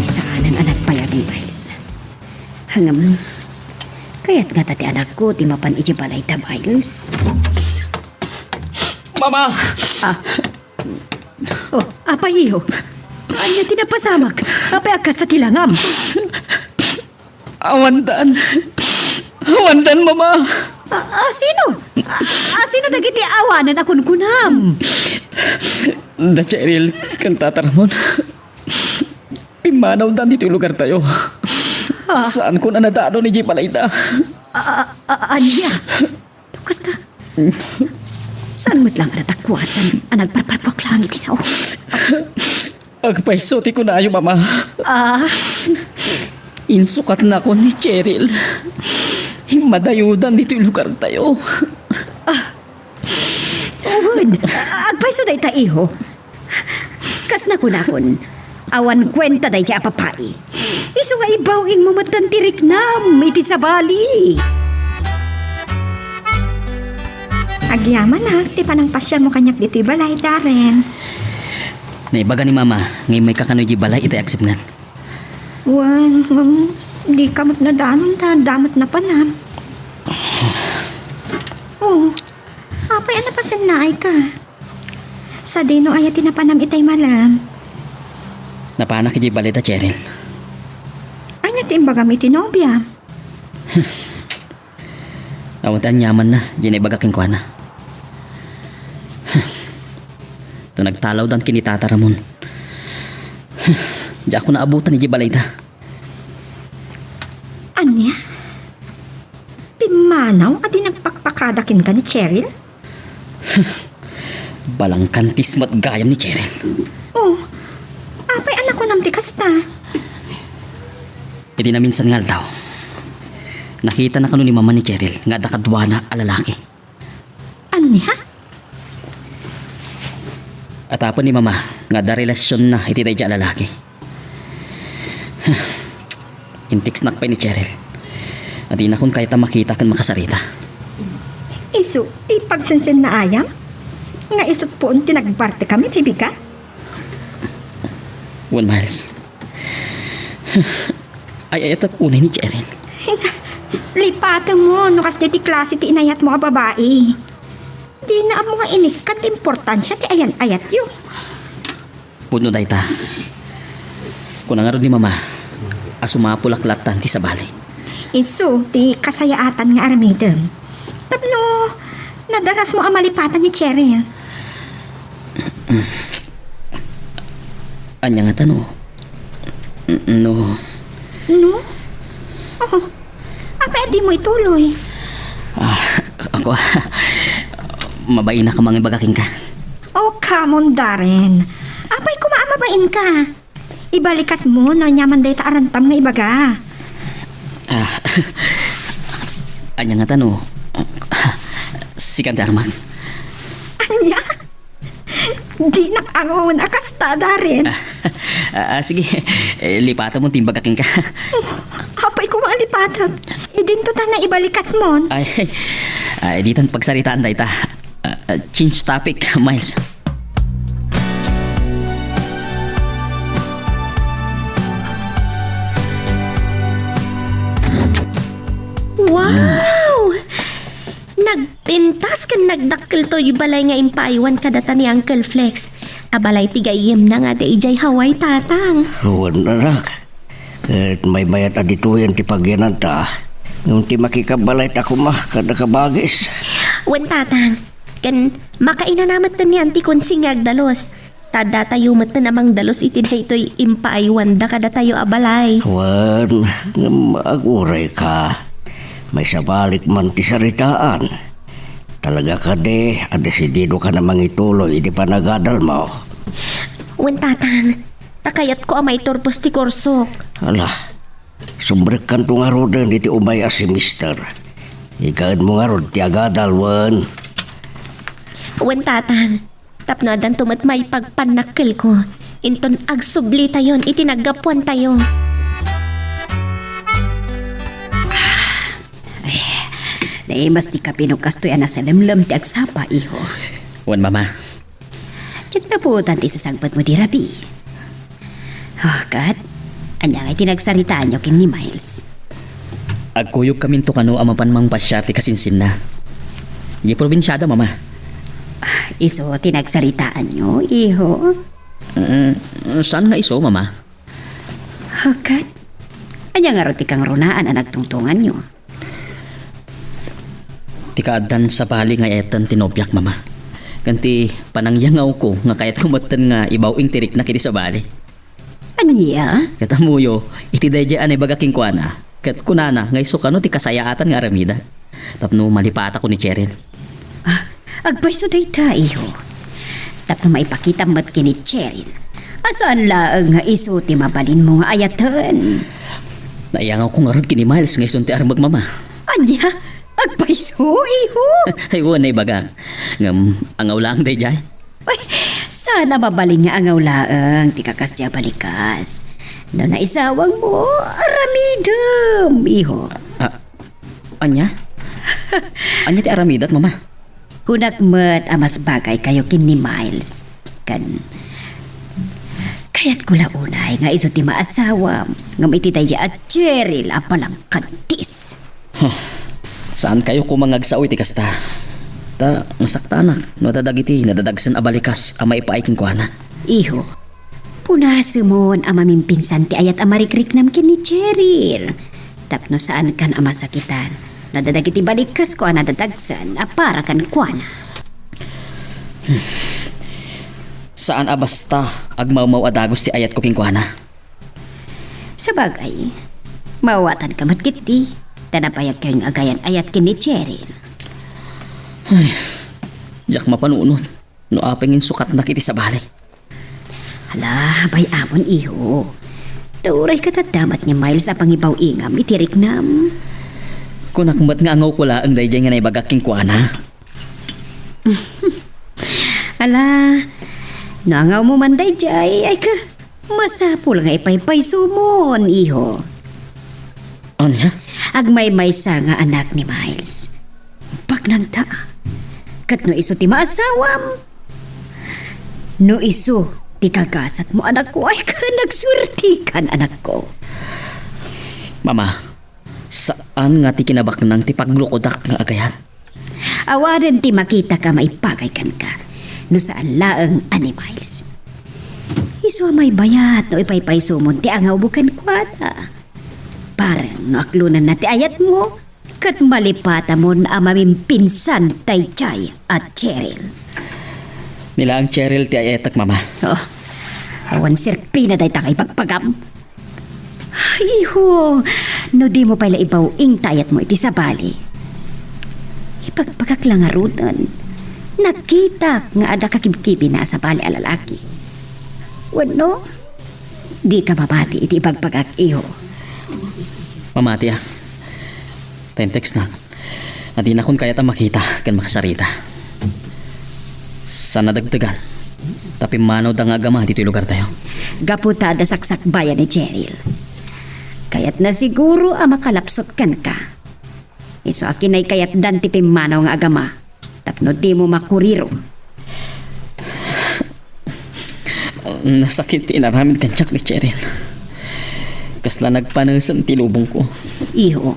Saan ang anak pa yan, guys? Hangam, kaya't nga tati anak ko, di mapan iji balay tabayos. Mama! Apa iyo? Anya tinapasamak? Apa akas tati langam? Awandan, mama! Sino? Sino dagiti awanan akon kunam? Da, Cheryl, kan tataramon. Pimanaw dan dito yung lugar tayo. Saan ko na nadano ni Jipalayta? Anya? Lukas ka? Saan mo't lang natakwatan? Nagparparpok lang iti sao. Agpaisote ko na ayo, mama. Insukat na ko ni Cheryl. Himadayudan dito yung lugar tayo. Agpaiso day ta iho. Kas na kunakon. Awan kwenta day siya papai. Iso nga ibawing mamatantirik nam iti sa bali. Agyaman na, ti panang pasyal mo kanyak dito balay, Darren. Naibaga ni mama, ngayon may kakanoy balay iti aksip nga. Di kamot na danon ta, damot na panam. Apay ano pa naay ka? Sa dino ay tinapanam itay malam. Napanak iti balay ta, Cheryl. Ay natimbagam iti nobya. Awantan yaman na, di naibaga king kwa na. Ito nagtalaw dan kinitataramon. Di ako naabutan ni Jibalay ta. Anya? Pimanaw adi nagpakpakadakin ka ni Cheryl? Balang kantis mo't gayam ni Cheryl. Oh, apay anak ko nam tikas ta. Iti na minsan nga daw. Nakita na kano ni mama ni Cheryl nga dakadwa na alalaki. Anya? At apon ni mama nga da relasyon na iti dayja lalaki. Intiks nakpay ni Cheryl. At di na kung kahit makita kan makasarita. Isu, ti pagsensen na ayam? Nga isot po ang tinagbarte kami, tibi ka? 1 miles. Ay, ito unay ni Cheryl. Lipatan mo, no kas ti klase ti inayat mo ka babae. Di na ang mga inikat importansya ti ayan-ayat yun. Puno day ta. Kung nangarod ni mama, asumapulaklatan ti sa bali. Isu, ti kasayaatan nga aramidem. Tapno, nadaras mo ang malipatan ni Cheryl. Anya nga tano. No. No? Oh, apa di mo ituloy? Ako, mabain na ka mga bagaking ka. Oh, come on, Darren. Apay kumaamabain ka. Ibalikas mo na nyaman day taarantam nga ibaga. Anya nga tano. Si Kandarman. Anya? Di nakango na kasta, Darren. Sige, lipatan mo timbag aking ka. Apay kumalipatag. Idinto ta na ibalikas mo. Ay, di tan pagsaritaan day ta. Change topic, Miles. Wow! Nagpintas kan nagdakkel to yung balay nga impaiwan kadata ni Uncle Flex. Abalay tigayim na nga di ijay Hawaii tatang. Huwag na rak. Kahit may bayat adituyan ti pagyanan ta. Nung ti makikabalay ta kumah kada kabagis. Wan tatang, kan makaina namat na ni anti konsingag dalos. Tada tayo mat na namang dalos iti na ito'y impaiwan da kada tayo abalay. Wan, nga maaguray ka. May sabalik man ti saritaan. Talaga ka de, adesidido ka namang ituloy, di pa nagadal mo. Wan tatang, takayat ko amay torpos ti korsok. Ala, sumbrek kan to nga rodan iti umaya si mister. Ikaad mo nga rod ti agadal, wan. Wan tatang, tapno adan tumat may pagpanakil ko. Inton agsubli tayon, itinagapuan tayo. Mas di ka pinukastoy na sa lemlem ti agsapa, iho. Wan mama. Tiyag na po tanti sa sagpat mo di Rabi. Oh, kat, anya nga itinagsaritaan nyo kin ni Miles. Agkuyog kami to kano amapan mang pasyati kasinsin na. Di probinsyada mama. Iso, tinagsaritaan nyo, iho. Saan nga iso mama? Oh, kat, anya nga roti kang runaan ang nagtungtungan nyo. Tikaadan sa bali nga etan tinobyak mama. Kanti panangyangaw ko nga kayat kumatan nga ibawing tirik na kiti sa bali. Anya? Katamuyo, iti dayjaan ay bagaking kuana. Kat kunana nga iso kano ti kasayaatan nga aramida. Tapno malipata ko ni Cheryl. Agpaiso day ta, iho. Tapno maipakita mo't kini Cheryl. Asaan laang nga iso ti mabalin mo nga ayatan? Naiyangaw ko nga rod kini Miles nga isun ti armag mama. Anya? Agpaiso, iho. Ay wanay baga. Ngam angaw lang dayjay. Ay, sana mabalin nga angaw laang ti kakas diya balikas. No na isawang mo, aramidem, iho. Anya? Anya ti aramidat mama? Kunakmet amas bagay kayo kin ni Miles. Kaya't kula unay nga iso ti maasawam. Ngam iti daya at Cheryl apalang kantis. Saan kayo kumangagsaoy ti kasta? Ta, masaktanak, no dadagiti, nadadagsan abalikas, ama ipaikin ko ana. Iho, punasumon ang mamimpinsan ti ayat amarikrik namkin ni Cheryl. Tapno saan kan amasakitan, nadadagiti balikas ko ana dadagsan, para kan kuana. Saan abasta, agmaumaw adagos ti ayat ko king ko ana? Sa bagay, Mawatan ka matkiti. Tanapayag kayong agayan ayat kini Cheryl. Jak mapanunod. No apengin sukat na kiti sa balay. Hala, bay amon iho. Turay katadamat ni Miles sa pangibaw ingam itirik nam. Kung nakmat nga angaw ko laang dayjay nga naibagaking kuana. Hala, nangaw mo man dayjay ay ka. Masapul nga ipaypay sumon iho. Anya? Agmay-may sa nga anak ni Miles. Pag nang ta, kat no iso ti maasawam. No iso, ti kagasat mo anak ko, ay ka nagsurti kan anak ko. Mama, saan nga ti kinabak nang ti paglukodak nga agayan? Awaran ti makita ka maipagay kan ka, no saan laang ani Miles. Iso may bayat no ipaypay sumon ti angaw bukan kwada. Parang no aklunan na ti ayat mo, kat malipata mo na mamimpinsang Taychay at Cheryl. Nila ang Cheryl ti ayatak, mama. Oh, awan sirpi na day takay pagpagam. Iho, no di mo pala ibaw ing tayat mo iti sa bali. Ipagpagak lang nga rutan. Nakita nga ada kakibkibi na sa bali alalaki. Wano, di ka mabati iti ipagpagak iho. Mamati ah. Tentex na. At di na kun kaya ta makita kan makasarita. Sa nadagdagan. Tapi manaw da nga agama dito lugar tayo. Gaputada saksak bayan ni Cheryl. Kayat na siguro ang makalapsot kan ka. Iso akin ay kayat dan ti pimanaw nga agama. Tapno di mo makuriro. Nasakit inaramid kan tsak ni Cheryl. Kasla nagpanasan tilubong ko. Iho,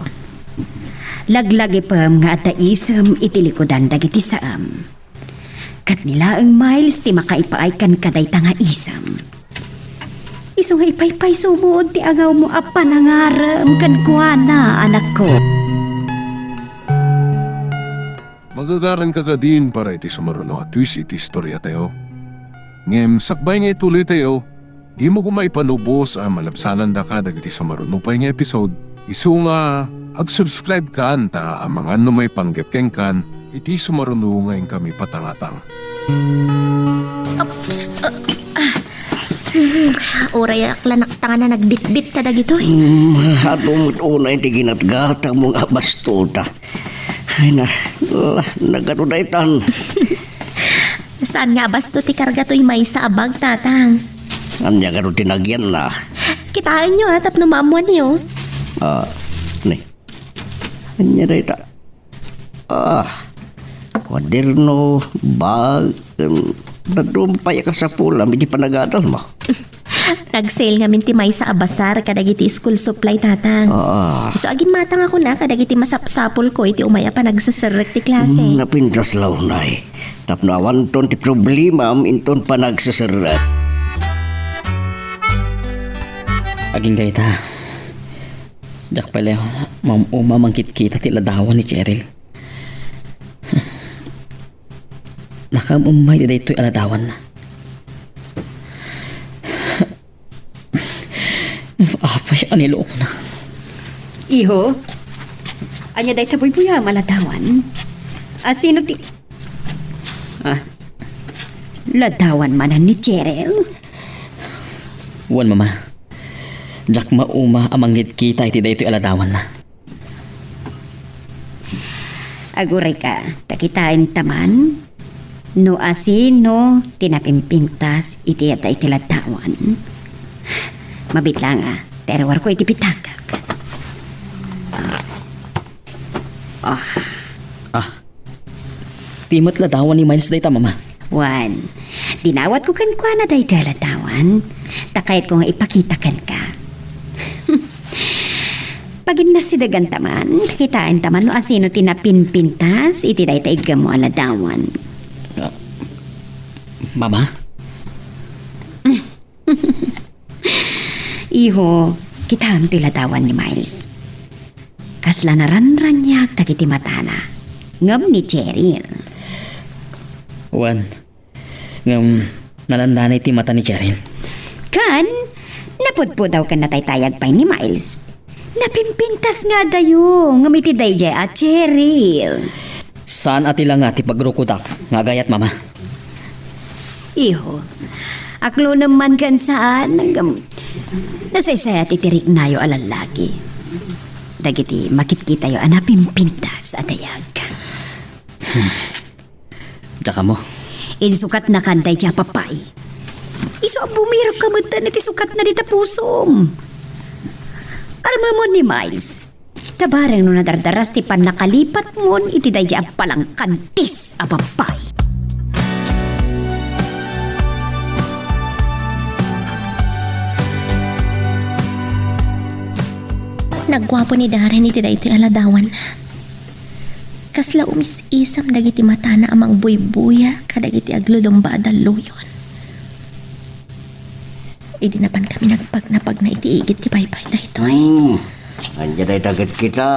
laglagi pa nga ata isam itilikodan dagiti saam. Kat nila ang Miles ti makaipaay kan kaday nga isam. Iso nga ipaypay sumod ti agaw mo apa nangaram kan kuana anak ko. Magagaran ka din para iti sumaruno at twist iti istorya tayo. Ngem sakbay nga ituloy tayo, di mo kumaipanubos ang malabsanan da ka dagiti sumaruno pa nga episode. Isu nga, ag-subscribe ka anta ang mga may panggapkeng kan, iti sumaruno ngayon kami patangatang. Oray akla naktangan na nagbitbit ka dagito eh. Atong una iti ginatgatang mong abastuta. Ay na, nagatudaytan. Saan nga basto ti karga to'y may sa abag, tatang? Anya ka rin tinagyan na. Kitaan nyo ha, tapno maamuan niyo. Ni. Anya na ita. Kwaderno, bag, nadumpay ka sa pula, hindi pa nagadal mo. Nag-sale nga minti may sa abasar kadagiti school supply, tatang. So agin matang ako na kadagiti masapsapol ko iti umaya pa nagsasarek ti klase. Napintas launay. Tapno awan ton ti problema inton pa nagsasarat. Aging gayta. Jak pala mamangkit kita ti ladawan ni Cheryl. Nakamumay di daytoy aladawan na. Apa siya anilo ko na. Iho, anya day taboy buya maladawan. Sino ti... ladawan manan ni Cheryl. Wan mama. Jak mauma amanggit kita iti daytoy aladawan na. Aguray ka, takitain taman. No asino tinapimpintas iti ata iti ladawan. Mabitla nga, terwar ko iti pitagak. Timot ladawan ni Miles dayta mama. Wan, dinawat ko kan kwa na day ladawan. Takayat ko nga ipakita kan ka. Pagin na sidagan taman, kitain taman no asino tinapinpintas iti day taiga mo aladawan. Mama? Iho, kitaan ti ladawan ni Miles. Kasla naranranyak tagiti matana. Ngam ni Cheryl. Wan. Ngam nalandanay ti mata ni Cheryl. Kan, napudpo daw ka nataytayag pa ni Miles. Napimpintas nga dayo, ngamiti day jay at Cheryl. Saan ati lang nga ti pagrukutak nga gayat mama? Iho, aklo naman kan saan, nasaysaya titirik nayo alalaki. Dagiti makitkita yo anapimpintas at ayag. Tsaka mo. Insukat na kanday siya papay. Iso ang bumirap ka matan at isukat na dita pusom. Alam mo ni Miles, tabarang no nadardaras ti pan nakalipat mo iti day siya palang kantis a papay. Nagwapo ni Darren iti daytoy aladawan na. Kasla umis-isam dagiti mata na amang buy-buya kadagiti aglulumba adaluyon. Idinapan kami nagpagnapag na iti igit ti paypay daytoy. Andiyan ay dagat kita.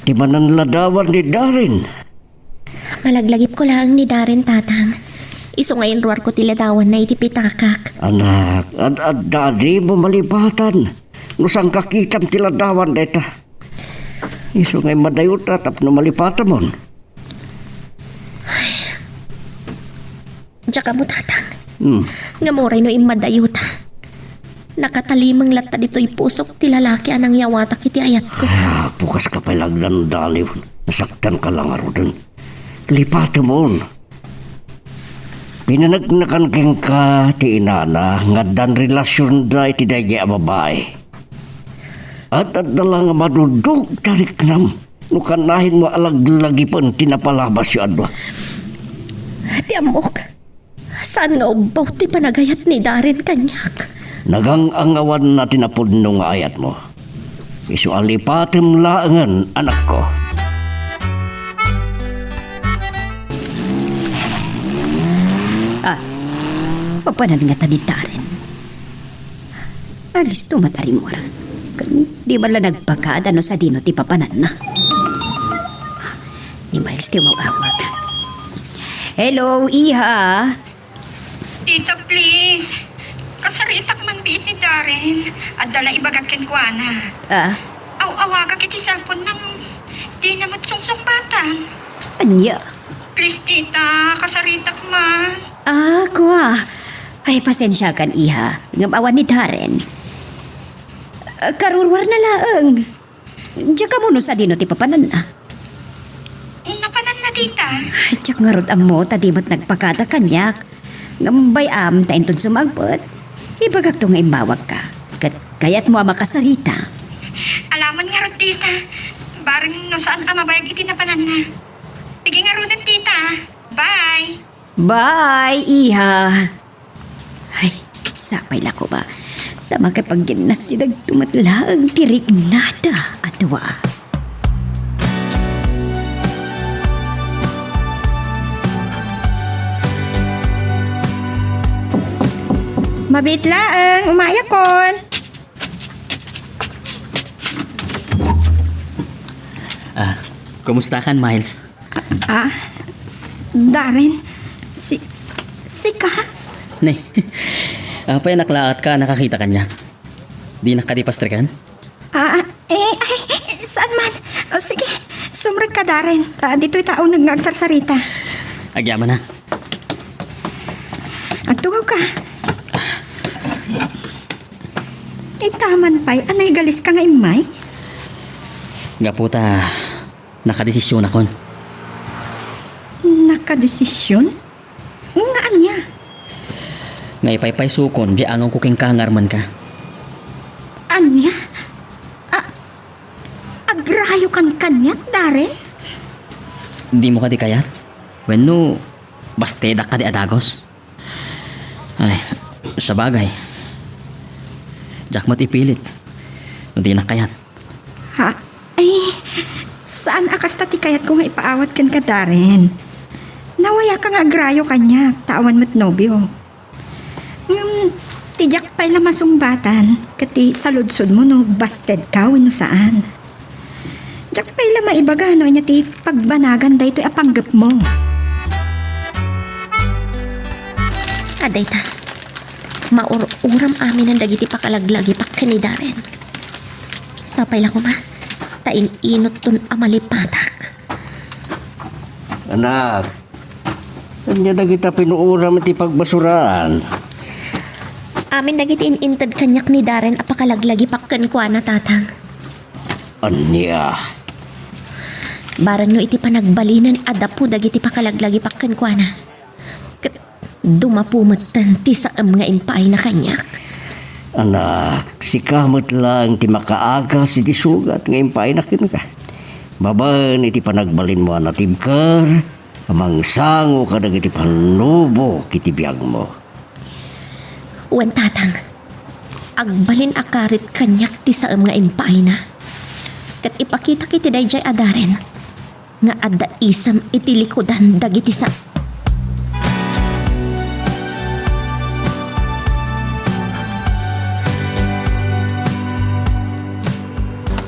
Di man ang ladawan ni Darin. Malaglagip ko lang ni Darren tatang. Iso ngayon ruwar ko ti ladawan na iti pitakak. Anak, dadi mo malibatan. Nusang kakitam ti ladawan deta. Iso ngay madayuta tapno malipatan mo. Tsaka mo tatang. Nga moray no imadayuta. Nakatalimang lata dito'y pusok ti lalaki anang yawatak iti ayat ko. Bukas ka pa lagdan daliw. Nasaktan ka lang aro dun. Lipatan mo. Pinanagnakan keng ka ti inana nga dan relasyon da iti daya babae. At lang nga madudog tarik nam. Nukanahin mo alaglagi pon tinapalabas yun ba. Ti amok. Saan nga ubaw ti panagayat ni Darren kanyak? Nagangangawan na tinapudno nga ayat mo. Isu alipatem laangan anak ko. Papanan nga tanitaren. Alis tumatarimor. Di ba lang nagpagkada no sa dino ti papanan na? Ni Miles ti umawawag. Hello, Iha. Tita, please. Kasaritak man biit ni Darren. At dala ibagakin ko, ana. Aw-awagag iti cellphone nang di na matsungsong batan. Anya? Please, tita. Kasaritak man. Kuha. Ay, pasensya kan, Iha. Ngamawan ni Darren. Karurwar na laang. Diyan ka muna sa dino ti papanan na. Napanan na, tita. Diyak nga rod mo, tadimot nagpakata kanyak. Ngambay tayin tun sumagpot. Ibagak to nga imawag ka. Kaya't mo makasarita. Alaman nga rod, tita. Barang no saan ka mabayag iti napanan na. Sige nga rod, tita. Bye. Bye, Iha. Ay, sapay lako ba? Tama kapag ginasidag tumatla ang tirik nada atwa. Mabit laang, umayakon. Kumusta kan, Miles? Darren, si ka? Ne, apay naklaat ka, nakakita ka niya. Di nakadipastrikan? Saan man? Sige, sumrag ka, Darren. Dito'y tao nagsarsarita. Agyaman na. Agtugaw ka. Taman pa'y, anay galis ka nga imay? Nga puta, nakadesisyon akon. Nakadesisyon? Nga anya? Nga ipaypay sukon, di angaw ko king kangarman ka. Anya? Agrayo kan kanyak, Darren? Di mo ka di kayat? Bueno, basteda ka di adagos. Ay, sa bagay. Diyak mo't ipilit. Hindi na kayat. Saan akas tati kayat ko nga ipaawat kan ka, Darren? Nawaya ka nga agrayo kanyak, tawan mo't nobyo. Tiyak pa'y lamasungbatan, kati saludsod mo no, busted ka, no saan. Tiyak pa'y lamaibaga, no, niya ti pagbanagan da ito'y apanggap mo. Aday ta. Mauram amin ang dagiti pakalaglagi pakkan ni Darren. Sapay lang ko ma. Tain inot ton amalipatak. Anak, kanya na kita pinuuram at ipagbasuraan. Amin dagiti inintad kanyak ni Darren a pakalaglagi pakkan ko na tatang. Anya, Baran no iti panagbalinan adapo dagiti pakalaglagi pakkan ko na. Dumapumatan ti saam nga impay na kanyak. anak, si kamot lang ti makaaga si ti sugat ngayon painakin ka. Baban iti panagbalin mo anatibkar, amang sango ka nag iti panubo kiti biyag mo. Wan tatang, agbalin akarit kanyak ti saam nga impay na. Kat ipakita kiti dayjay adaren, nga adda isam iti likodan dagiti sa...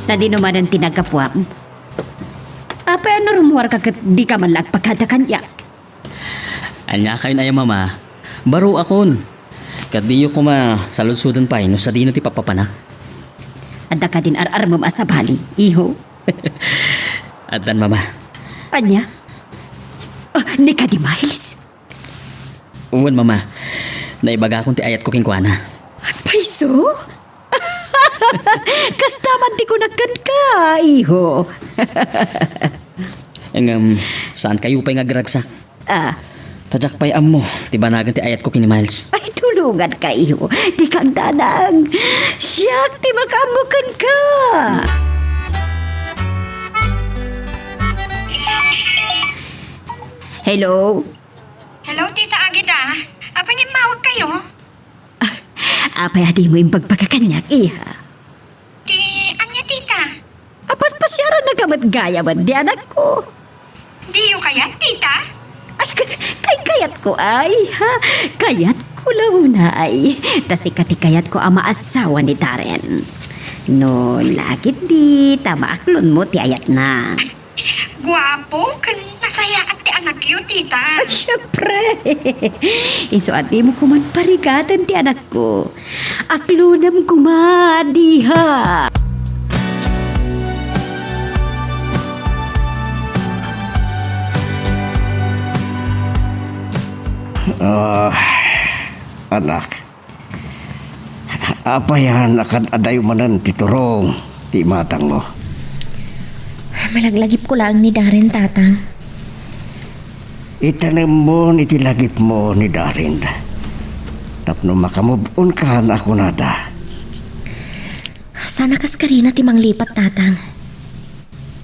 Sa dinuman ang tinagkapuam. Apa ano rumuwar ka kat di ka man lagpagkada kanya? Anya kayo na yung mama. Baro akon. Kadiyo ko ma saludsudan pa no sa dino ti papapanak. Adda ka din arar mo masabali, iho. Adan mama. Anya? Oh, ni ka di Miles? Uwan mama. Naibaga akong ti ayat ko kinkwana. Paiso? Kastaman di ko nakan ka, iho. Saan kayo pa'y ngagragsak? Ah, Tadyak pa'y am mo. Ti banagan ti ayat ko kini Miles. ay tulungan ka, iho. Di kang danang. Siyak, di makamukan ka. Hello? Hello, Tita Agida. Apang mawag kayo? Apay adi mo yung pagpagkakanyak, iha. Di, anya, Tita? Apas pasyara na kamat gaya man di anak ko. Di yung kaya, Tita? Ay, kayat ko ay, ha? Kayat ko launa ay. Tas ikatikayat ko ang maasawa ni Darren. No, lakit di, tamaaklon mo ti ayat na. Guwapo, kan nasaya at ti anak yu, Tita. Ay, syempre. Iso ati mo kuman parigatan ti anak ko. Aklonam kuman, diha. Anak, apa yan akan aday manan titurong ti matang mo. Malaglagip ko lang ni Darren tatang. Itanim mo ni tilagip mo ni Darin. Tapno makamubun ka na ako nada. Sana kas karina ti manglipat tatang.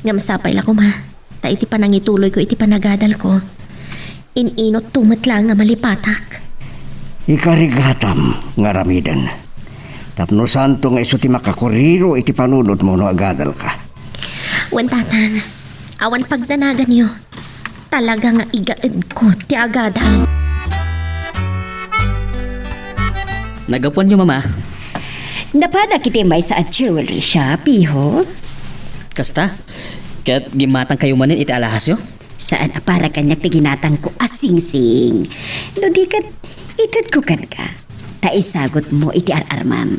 Ngamsapay la ko ma. Ta iti panangituloy ko iti panagadal ko. Ininot tumat lang nga malipatak. Ikarigatam nga ramidan. Tapno santo nga iso ti makakuriro iti panunod mo no agadal ka. Wan tatang, awan pagdanagan niyo. Talaga nga igaed ko ti agadal. Nagapon niyo mama. Napada kiti may sa jewelry shop, iho. Kasta? Kaya't gimatang kayo manin iti alahas yo? Saan para kanyak ti ginatang ko asing-sing. No di kat itad ko kan ka. Taisagot mo iti ararmam.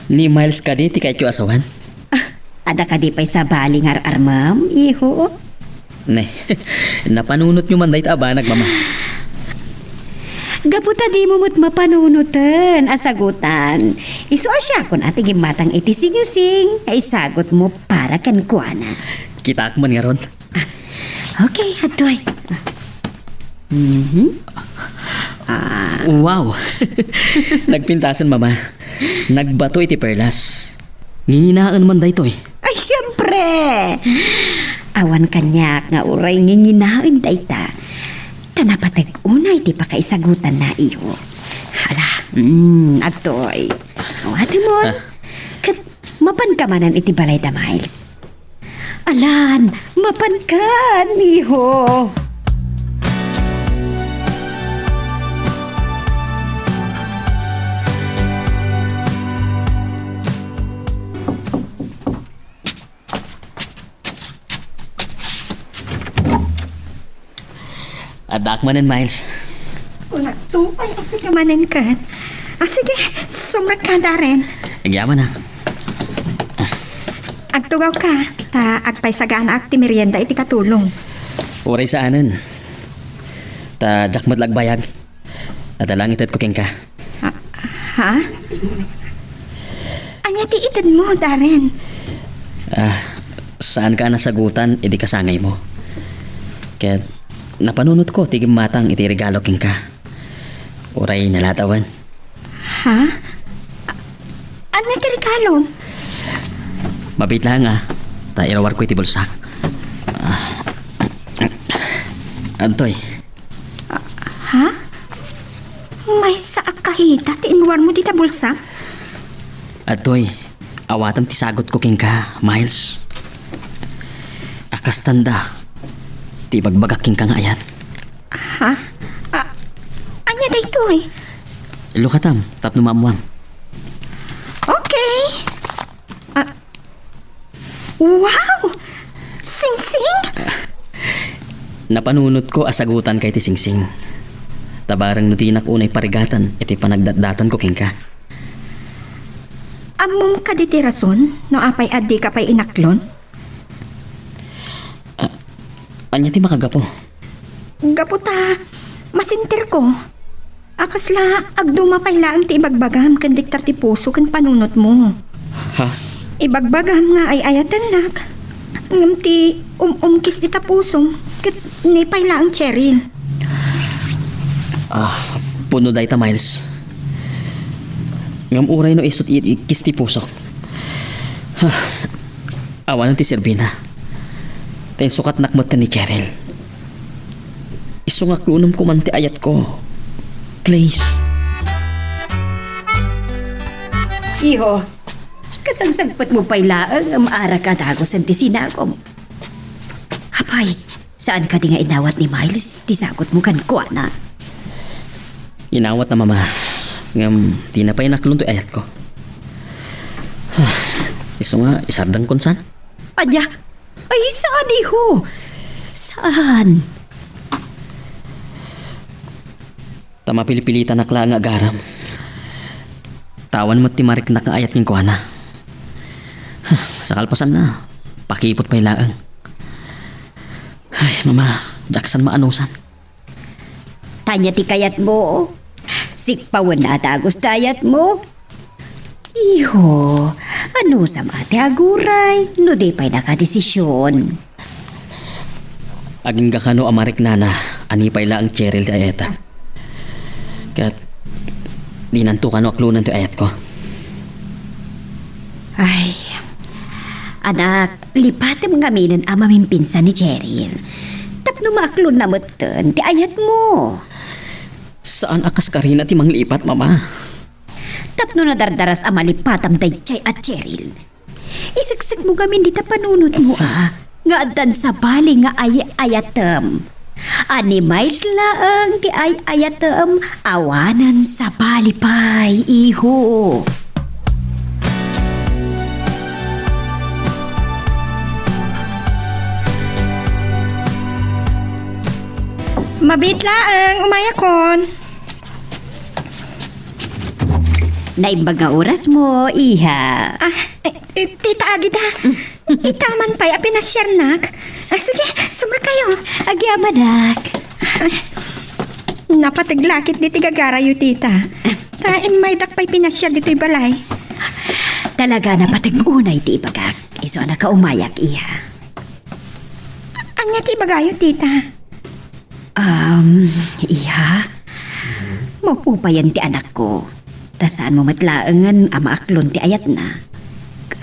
Ni Miles ka di ti kayo asawan? Ada ka di pa'y sa baling ararmam, iho. Ne, napanunot nyo man dahi abanag mama. Gaputa di mo mo't mapanunutan, asagutan. Iso asya kung ating matang iti sing-sing, ay sagot mo para kan kuana. Kita man nga ron. Okay, hatoy. Wow! Nagpintasan mama. Nagbato iti perlas. Nginginaan man dahi to eh. Ay, siyempre. Awan kanyak nga uray nginginain dayta. Kanapatag unay ti pakaisagutan na iyo. Hala, agtoy. Awati mo. Kat mapan ka manan iti balay da Miles. Alan, mapan ka, iho. Adak manan Miles. Kung nagtupay Yamanin ka. Sige, sumrak ka, Darren. Agyaman na. Agtugaw ka. Ta agpay sagana ak ti merienda iti katulong. Uray sa anan. Ta jakmat lagbayag. At alang itat ko ka. Ha? Anya ti itad mo, Darren? Saan ka nasagutan, edi kasangay mo. Kaya napanunot ko, tigim matang iti regalo ka. Uray nalatawan. Ha? Anya ti regalo? Mabit lang ta irawar ko iti bulsak. Antoy, Ha? May saak kahita ti inwar mo dita bulsa? Atoy, awatam ti sagot ko ka, Miles. Akas tanda, ti bagbagak ka nga ayat. Ha? Anya da ito eh? Lukatam, tapno mamuam. Okay. Wow! Sing-sing! Napanunot ko asagutan kay ti singsing. Tabarang nutinak unay parigatan, iti panagdatdatan ko ka. Among ka di ti rason, no apay addi ka pa'y inaklon? Anya ti makagapo. Gaputa, masintir ko. Akasla, agdumapay lang ti ibagbagam kan diktar ti puso kan panunot mo. Ha? Ibagbagam nga ay ayatan nak. Ngam ti umkis di ta puso, kat nipay lang Cheryl. Puno day ta, Miles. Ngam uray no isot ikis ti pusok. Awanan ti Serbina. Ten sukat nakmat ka ni Cheryl. Isungak lunam ko man ti ayat ko. Please. Iho, kasangsagpat mo pa'y laang ang maara ka dagos ang tisinagom. Hapay, saan ka di nga inawat ni Miles? Tisagot mo kan kuana. Inawat na mama. Ngam, di na pa inaklon to ayat ko. Iso nga, isardang konsan. Adya, ay saan iho? Saan? Tama pilipilitan nakla nga garam. Tawan mo't timarik na ayat ng kuhana. Sa kalpasan na, pakipot pa'y laang. Ay, mama, Jackson maanusan. Tanya ti kayat mo. Sikpawan na atagos dayat mo. Iho, ano sa mati aguray? No di pa'y nakadesisyon. Aging gakano amarik nana, ani pa'y laang Cheryl ti ayata. Kaya't, di nantukan o aklunan ti ayat ko. Ay, anak, lipatim ngaminan ang mamimpinsan ni Cheryl. Tapno maaklon na mo ti ayat mo. Saan akas karina ti manglipat, mama? Tapno na dardaras ang malipatam daychay at Cheryl. Isagsag mo gamin di ta panunot mo nga adan sa bali nga ayatem. Ani Miles laang ti ayatem awanan sa bali pay, iho. Mabit laang, umayakon. Naimbag nga oras mo, iha. Tita Agida, itaman pa'y apinasyar nak. Sige, sumra kayo. Agyabadak. Napatiglakit di tigagarayo, tita. Taim may dakpay pinasyar dito'y balay. Talaga na patag-unay ti ibagak. Iso na ka umayak, iha. Anya ti bagayo, tita? Iha? Mapupayan ti anak ko. Tasaan mo matlaangan ama aklon ti ayat na.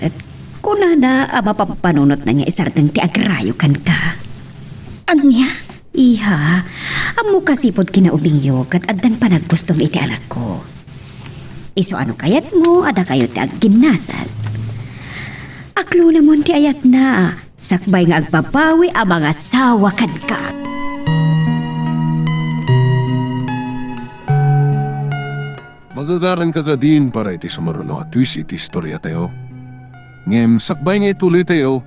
At kuna na ama papanunot na nga isardang ti agrayo kan ka. Anya? Iha, amo kasipod kinaubingyo kat addan pa naggustom iti anak ko. Iso ano kayat mo, ada kayo ti agginasat. Aklo na mo ti ayat na, sakbay nga agpapawi ang mga sawa kan ka. Magagaran ka din para iti sumarulo at twist iti istorya tayo. Ngem, sakbay nga ituloy tayo,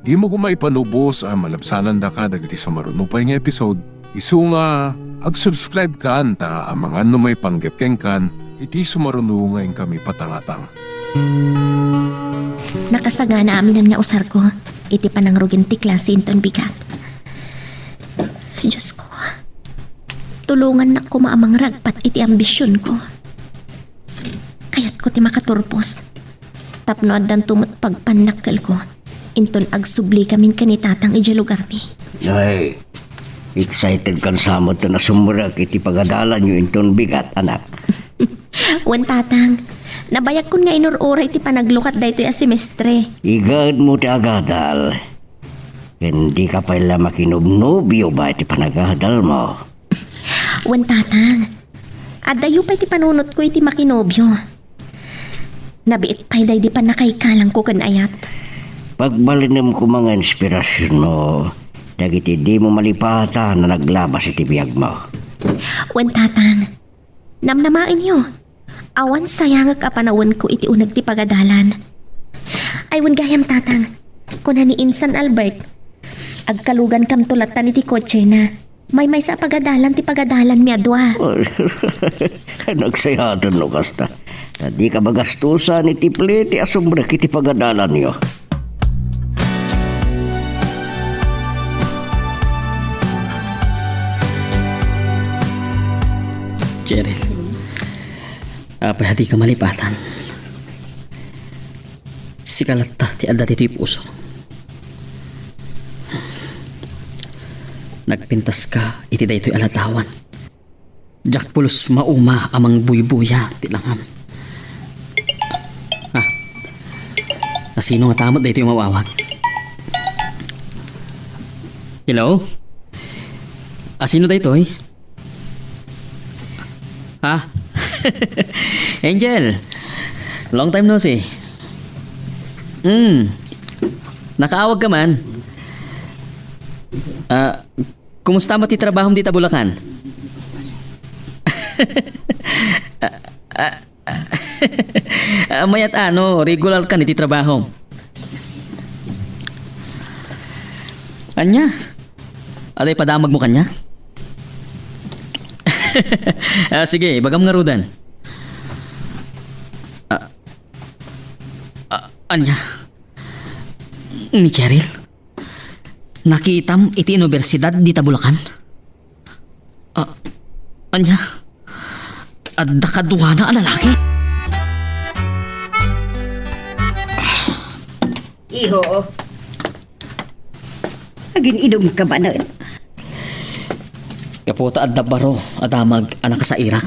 di mo kumaipanubos ang malabsanan da ka dagiti sumarulo pa nga episode, Isu nga, ag-subscribe ka anta ang mga may panggepkeng kan, iti sumarunungayin kami patangatang. Nakasaga na amin nga usar ko. Iti panangrugin ti klase inton bigat. Diyos ko. Tulungan na ko maamang ragpat iti ambisyon ko. Kayat ko ti makaturpos. Tapno adan tumot pagpanakal ko. Inton agsubli kamin kanitatang iti lugar mi. Ay, excited kan samot na sumurak iti pagadalan nyo inton bigat, anak. Wan tatang, nabayag kun nga inururay ti panaglukat daytoy a semestre. Igad mo ti agadal. Hindi ka pala makinubnubyo ba iti panagadal mo? Wan tatang, adayo pa iti panunot ko iti makinobyo. Nabiit pa'y day di pa nakaikalang ko kan ayat. Pagbalinam ko mga inspirasyon mo, dagiti di mo malipatan na naglabas iti biyag mo. Wan tatang, namnamain nyo. Awan sayangak apanawan ko iti unag ti pagadalan. Ay wan gayam tatang, kuna ni Insan Albert, agkalugan kam tulatan iti kotse na. May sa pagadalan ti pagadalan mi adwa. Nagsayatan no kasta. Di ka magastusan iti pliti asumbrek iti pagadalan nyo. Cheryl, apay ka malipatan. Si kalata ti adat ito'y puso. Nagpintas ka iti daytoy alatawan. Jack pulos mauma amang buybuya ti langam. Asino nga tamot daytoy mawawag? Hello? Asino daytoy? Ha? Angel, long time no see. Nakaawag ka man. Kumusta mo ti trabaho dito Bulacan? Mayat regular ka ni ti trabaho. Anya? Aday padamag mo kanya? Sige, bagam nga rudan. Anya? Ni Cheryl? Nakitam iti universidad di Bulacan? Anya? Adda kaduha na ang lalaki? Iho. Agin inom ka ba na? Kaputa adda baro adamag anak sa Irak.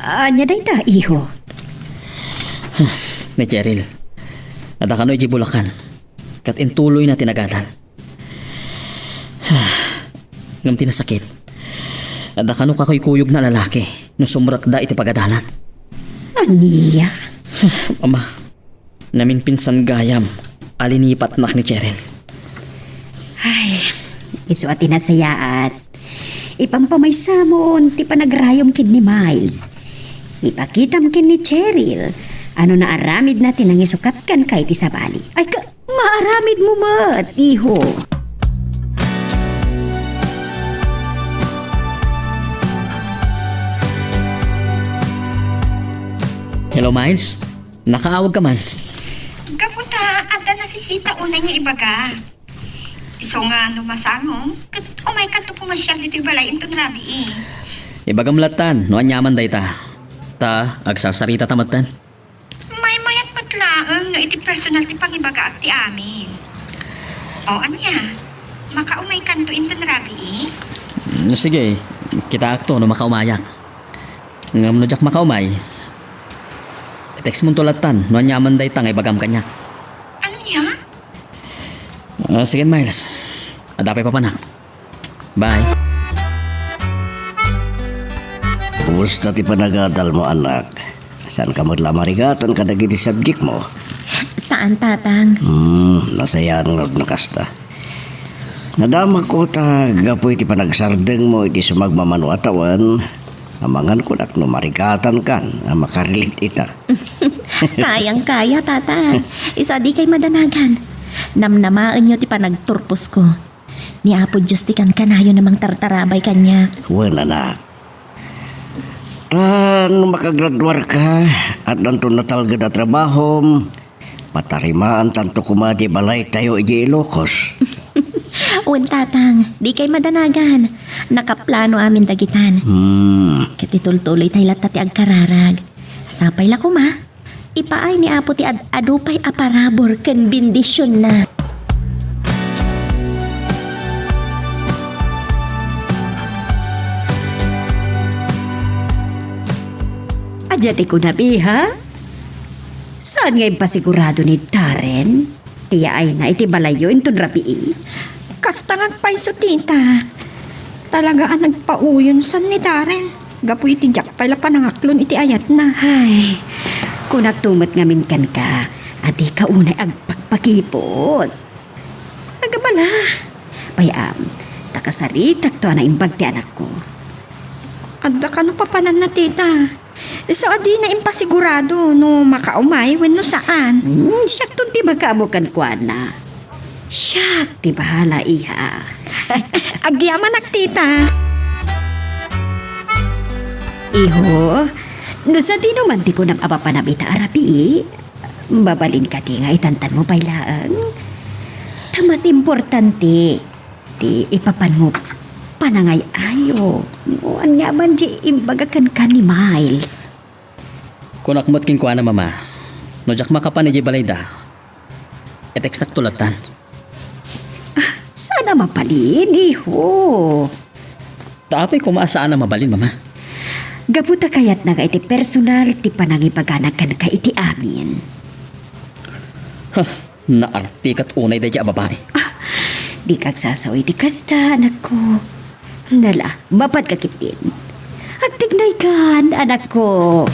Anya day ta, iho. Ni Cheryl, adda kano iti Bulacan. Kat intuloy na tinagalan. Ngam tinasakit. Adda kano kakuykuyog na lalaki no sumrak da iti pagadalan. Aniya. Ama, namin pinsan gayam alinipat nak ni Cheryl. Ay, iso at inasayaat. Ipampamaysamon, ti panagrayom kin ni Miles. Ipakitam kin ni Cheryl. Ano na aramid natin ang isukat kan kay ti sabali. Ay ka, maaramid mo mat, iho. Hello, Miles? Nakaawag ka man. Kaputa, ada nasisita unay nga ibaga. Iso nga numasangong, kat umay kanto pumasyal dito yung balay inton rabi eh. Ibagam latan, no anyaman day ta. Ta, agsasarita tamatan. May mayat matlaang no iti personal ti pangibaga at ti amin. O anya, makaumay kanto inton rabi eh. Sige, kita akto no makaumayak. Ngam no jak makaumay. Text mo tulatan, no anyaman day ta nga ibagam kanya. Ano niya? Sige, Miles. Adapay pa panak. Bye. Kumusta ti panagadal mo, anak? Saan ka maglamarigatan ka na giti subject mo? Saan tatang? Nasayaan nga nakasta. Nadamag ko gapoy ti panagsardeng mo iti sumagmamano atawan. Amangan ko nak no marigatan kan, makarelate ita. Kayang-kaya, tata. Isa di kay madanagan. Namnamaan nyo ti panagturpos ko. Ni Apo Diyos ti kan kanayo namang tartarabay kanya. Wan anak. Tan makagraduar ka at nanto na talaga na trabaho. Patarimaan tanto kumadi balay tayo iji Ilocos. Wen tatang, di kay madanagan. Nakaplano amin dagitan. Katitultuloy tayo lahat ti agkararag. Sapay la kuma. Ipaay ni Apo ti adupay aparabor ken bindisyon na. Adyati ko na biha. Saan nga pasigurado ni Darren? Tiya ay na iti balayo intun rabii. Kasta ngagpaiso tita. Talaga ang nagpauyon san ni Darren. Gapu iti Jack pala panangaklon iti ayat na. Ay, kung nagtumot ngamin kan ka, adi ka unay agpagpakipot. Nagabala. Payam, takasaritak to na imbag ti anak ko. Adda ka no papanan na tita. So adi na impasigurado no makaumay wenno saan. Siyak to ti magkamo kan kuana. Siyak ti bahala iha. Agyaman nak tita. Iho, no sa tinuman ti ko ng apapanabita arapi, babalin ka ti nga itantan mo pailaan. Tamas importante, ti ipapan mo panangay ayo. Muan nga man di imbagakan ka ni Miles. Kung akmat king kuha na mama, no jak makapan iji balay da. Et eksakt tulatan. Sana mapalin, iho. Taapay kumaasaan na mabalin mama. Gabuta kayat na ka iti personal ti panangipaganakan ka iti amin. Naartikat unay da dya babae. Di kag sasaw iti kasta, anak ko. Nala, mapad ka kitin. At tignay kan, anak ko.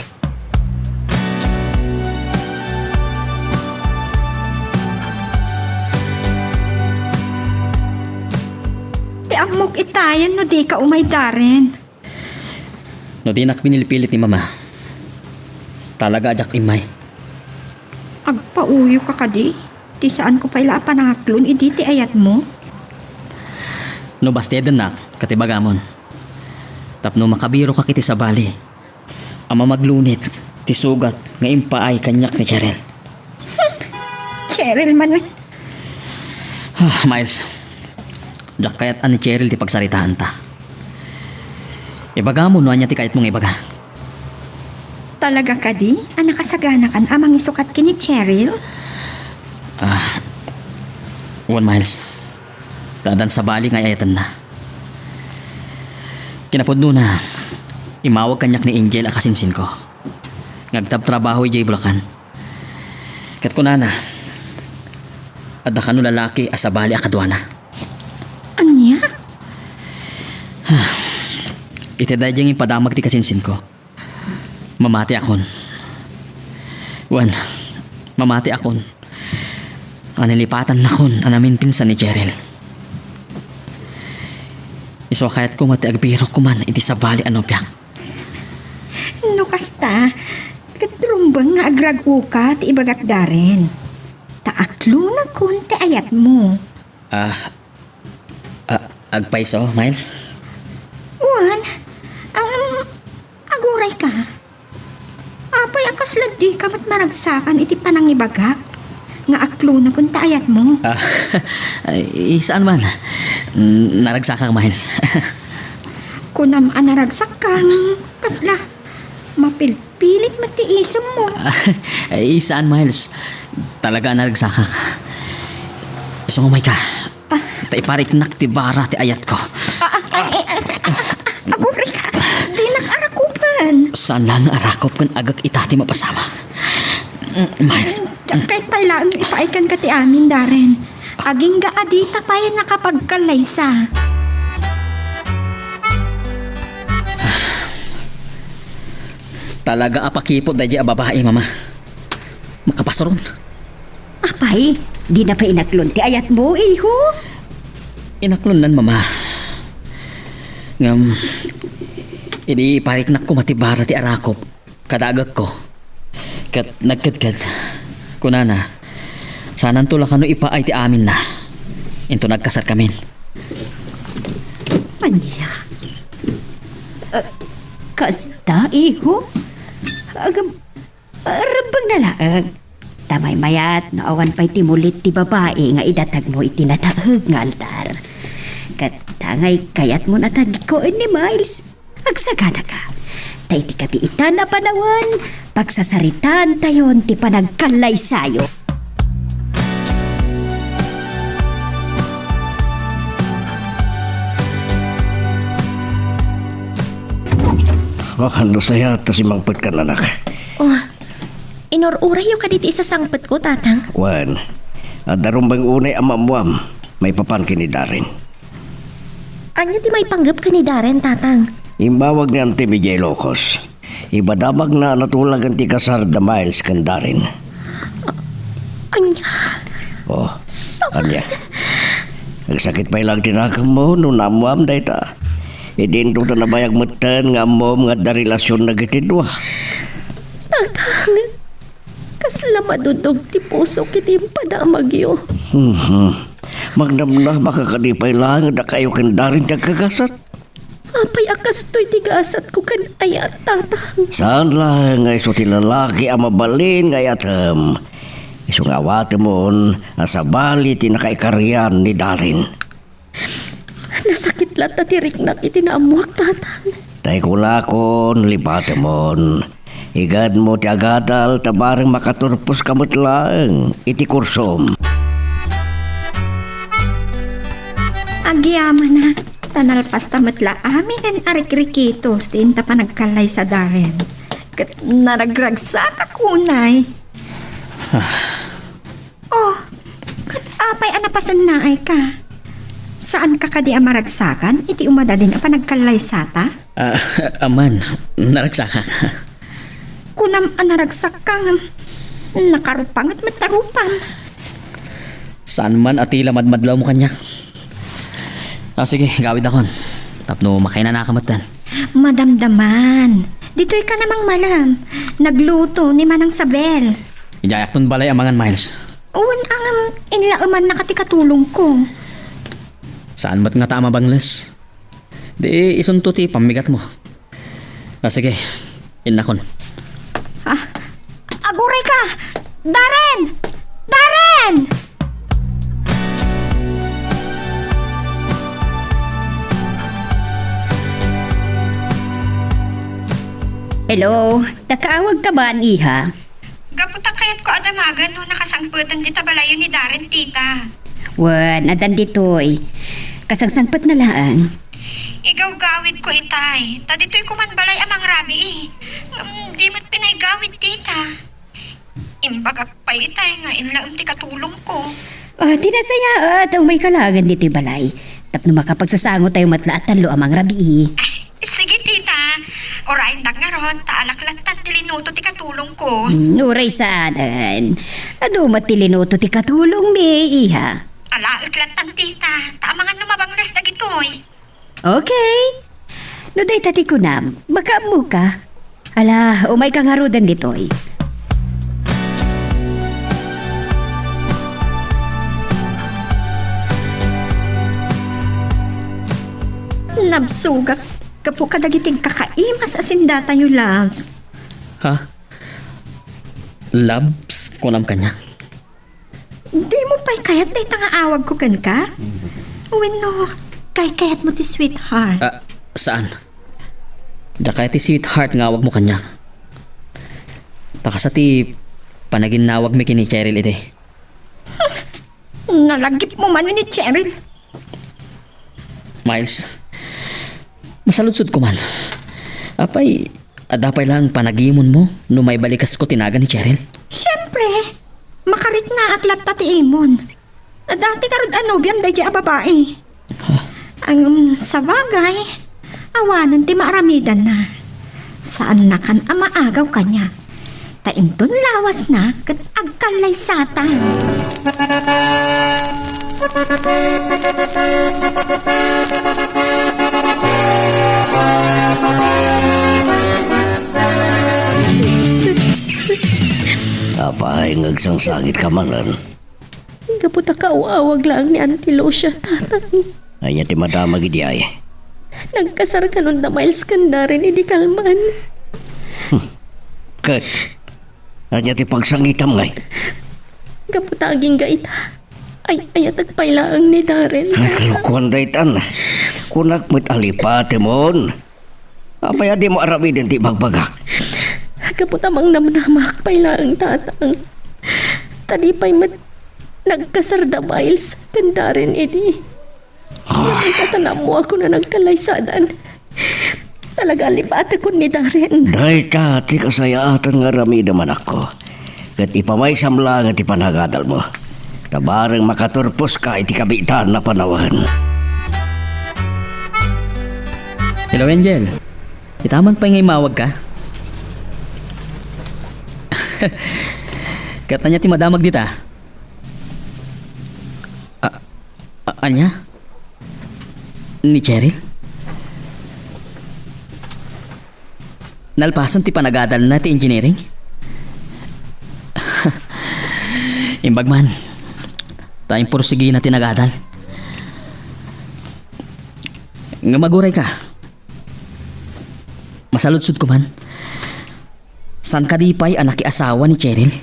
Ti amok itayan no di ka umay Darren. No di nak pinilipilit ni mama. Talaga ajak imay. Agpauyo ka kadi. Ti saan ko pala panangaklon idi ti ayat mo. No bastedan nak, katibagamon. Tapno makabiro ka kiti sa bali. Ama maglunit, ti sugat, nga impaay kanyak ni Cheryl. Cheryl man. Miles, jak kayat ani Cheryl ti pagsaritaan ta. Ibaga mo no anya ti kayat mong ibaga. Talaga kadi? Anak kasagana kan amang isukat kini Cheryl? 1 miles. Dadan sa bali nga ayatan na. Kinapod na, imawag kanyak ni Angel akasinsin ko. Ngagtab trabaho ijay Bulacan. Kat ko na, adda ka no lalaki asabali akadwana. Anya? Iti dadyang ipadamag ti kasinsin ko. Mamati akon. Mamati akon. Anilipatan na kon anamin pinsan ni Cheryl. Iso kayat ko mati agbiro ko man iti sabali anopyak. No kasta, katrumbang nga agraguka ti ibagat Darren. Taaklo na kun ti ayat mo. Agpaiso, Miles? Wan, ang aguray ka. Apay akas ladi ka mat maragsakan iti panangibagak. Nga aklo na kun ti ayat mo. Saan man? Naragsak kang Miles. Kunam anaragsak kang kasla. Mapilpilit matiisam mo. Saan Miles? Talaga naragsak ka. Isang umay ka. Taiparik nak ti bara ti ayat ko. Aguray ka. Di nag-arakupan. Saan lang arakop kan agak itati mapasama? Miles. Kahit pailaan ipaikan ka ti amin, Darren. Aging gaadita pa yan nakapagkalaysa. Talaga apakipot da a babae, mama. Makapasaron. Apay, di na pa inaklon ti ayat mo, iho. Inaklon nan, mama. Ngam, idi parik nak ko matibara ti arakop. Kadagag ko. Kat nagkadkad. Kunana, sanan tula kano ipaay ti amin na. Into nagkasat kamin. Anya? Kasta, iho? Agam, rabang nalaag. Tamay mayat, naawan pa'y timulit ti babae nga idatag mo itinatahag nga altar. Katangay kayat mo natagikoon ni Miles. Agsagana ka. Tay ti kabiitan na panawan, pagsasaritan tayon ti panagkalay sayo. Ano saya ta si mangpet kan anak. Oh, inururay yung kaditi sa sangpet ko, tatang. Wan, darum bang unay amamuam, may papan kini Darin. Anya di may panggap ka ni Darren, tatang. Imbawag ni Ante Miguel Locos. Ibadamag na natulag ang tikasar da Miles kan Darin. Anya, Oh, anya. Nagsakit pa ilang tinakam mo nung namuam da ita. Idin to ta nabayag meten nga mom nga da relasyon na gitidwa. tatang. Kasla madudog ti puso kiti padamag yo. Magnamna makakadipay lang da kayo kan Darin tagkagasat. Apay akas to'y tigasat ko kan ayat, tatang. Saan lang nga iso ti lalaki ang mabalin nga yatem. Iso nga watemon sa bali ti nakaikaryan ni Darin. Nasakit lang tatirik na itinaamuak, tatang. Tay kulakon lipatemon. Igad mo ti agadal tabarang makaturpos kamot lang iti kursom. Agyaman na. Tanalpas tamatla amin ang arikrikitos din ta pa nagkalay sa Darren. Kat naragragsak ako, nay. Oh, kat apay anapasan na ay ka. Saan ka kadi amaragsakan? Iti umada din pa nagkalay sata? Aman, naragsaka ka. Kunam anaragsak kang nakarupang at matarupam. Saan man atila madmadlaw mo kanya? Sige, gawid akon. Tapno makay na nakamatan. Madamdaman. Dito'y ka namang malam. Nagluto ni Manang Sabel. Ijayak nun balay ang mga Miles. Uwan ang inlauman na katikatulong ko. Saan ba't nga tama bangles? Di isunto ti pamigat mo. Sige, inakon. Aguray ka! Darren! Darren! Hello, nakaawag ka ba, iha? Gaputa kayat ko adamagan no nakasangputan di tabalayo ni Darren, tita. Wan, adan ditoy. Kasangsangpat na lang. Igaw gawid ko itay. Ta dito'y kumanbalay amang rabi eh. Di mo't pinaygawid, tita. Imbagak pa itay nga inlaam ti katulong ko. Tinasaya at ang may kalagan dito'y balay. Tapno makapagsasango tayo matla at talo amang rabi. Sige, tita. Orain dak nga ron, taalaklantan tilinuto ti katulong ko. Nuray saanan. Ado matilinuto ti katulong mi, iha. Ala, iklantan, tita. Tamangan numabanglas na gitoy. Okay. No day tati ko nam, baka mo ka. Ala, umay kang harudan ditoy. Nabsugak. Kapo kadagiting kakaimas asinda tayo, loves. Ha? Labs kunam kanya. Di mo pa'y kayat na itang awag ko kan ka? Wino, kayat mo ti sweetheart. Saan? Da kaya ti sweetheart nga awag mo kanya. Takasa ti panaginawag mi kini Cheryl ite. Nalagip mo man ni Cheryl. Miles, masaludsod ko man. Apay, adapay lang panagimon mo no may balikas ko tinaga ni Cheryl. Siyempre, makarit na aklat tati imon. Dati karod anobyam dahi a babae. Ang sa bagay, awanan ti maaramidan na. Saan na kan amaagaw kanya? Tainton lawas na kat agkalay satan. Apay ngagsangsangit ka manan. Kaputa ka awag lang ni Auntie Lucia, tatang. Anya ti madama gidi ay. nagkasar ka nun na Miles kanda rin, hindi kalman. Kat, anya ti pagsangitam ngay. Kaputaging gaita. Ay, ayatag pailaang ni Darren. Ay, kalukuhan daytan. Kunak mo't alipate mon. Apaya di mo arami din ti bagbagak. Kaputamang namnamak pailaang tatang. Tadipay mat nagkasar da Miles kanda rin, edi. Yung tatanam mo ako na nagkalaysadan. Talaga lipat ako ni Darren. Day ka, ti kasayaatan nga rami naman ako. Kat ipamaysam lang at ipanagadal mo. Tabarang makaturpos ka iti kabitan na panawan. Hello, Angel. Itaman pa ngay mawag ka. Katanya ti madamag dita. Anya? Ni Cheryl? Nalpasan ti panagadal na ti engineering? Imbagman, tayong pursigi na tinagadal. Nga maguray ka. Masaludsud ko man. San kadipay anak asawa ni Cheryl?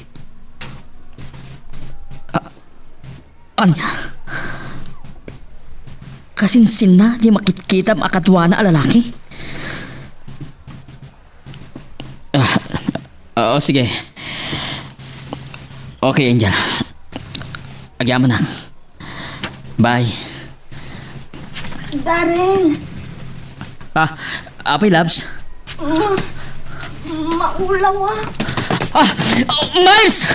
Anya? Kasinsin na di makitkitam akatwa na alalaki? Oo, sige. Okay, Angel. Agyaman na. Bye. Darren, Apay, Labs? maulaw ah. Miles!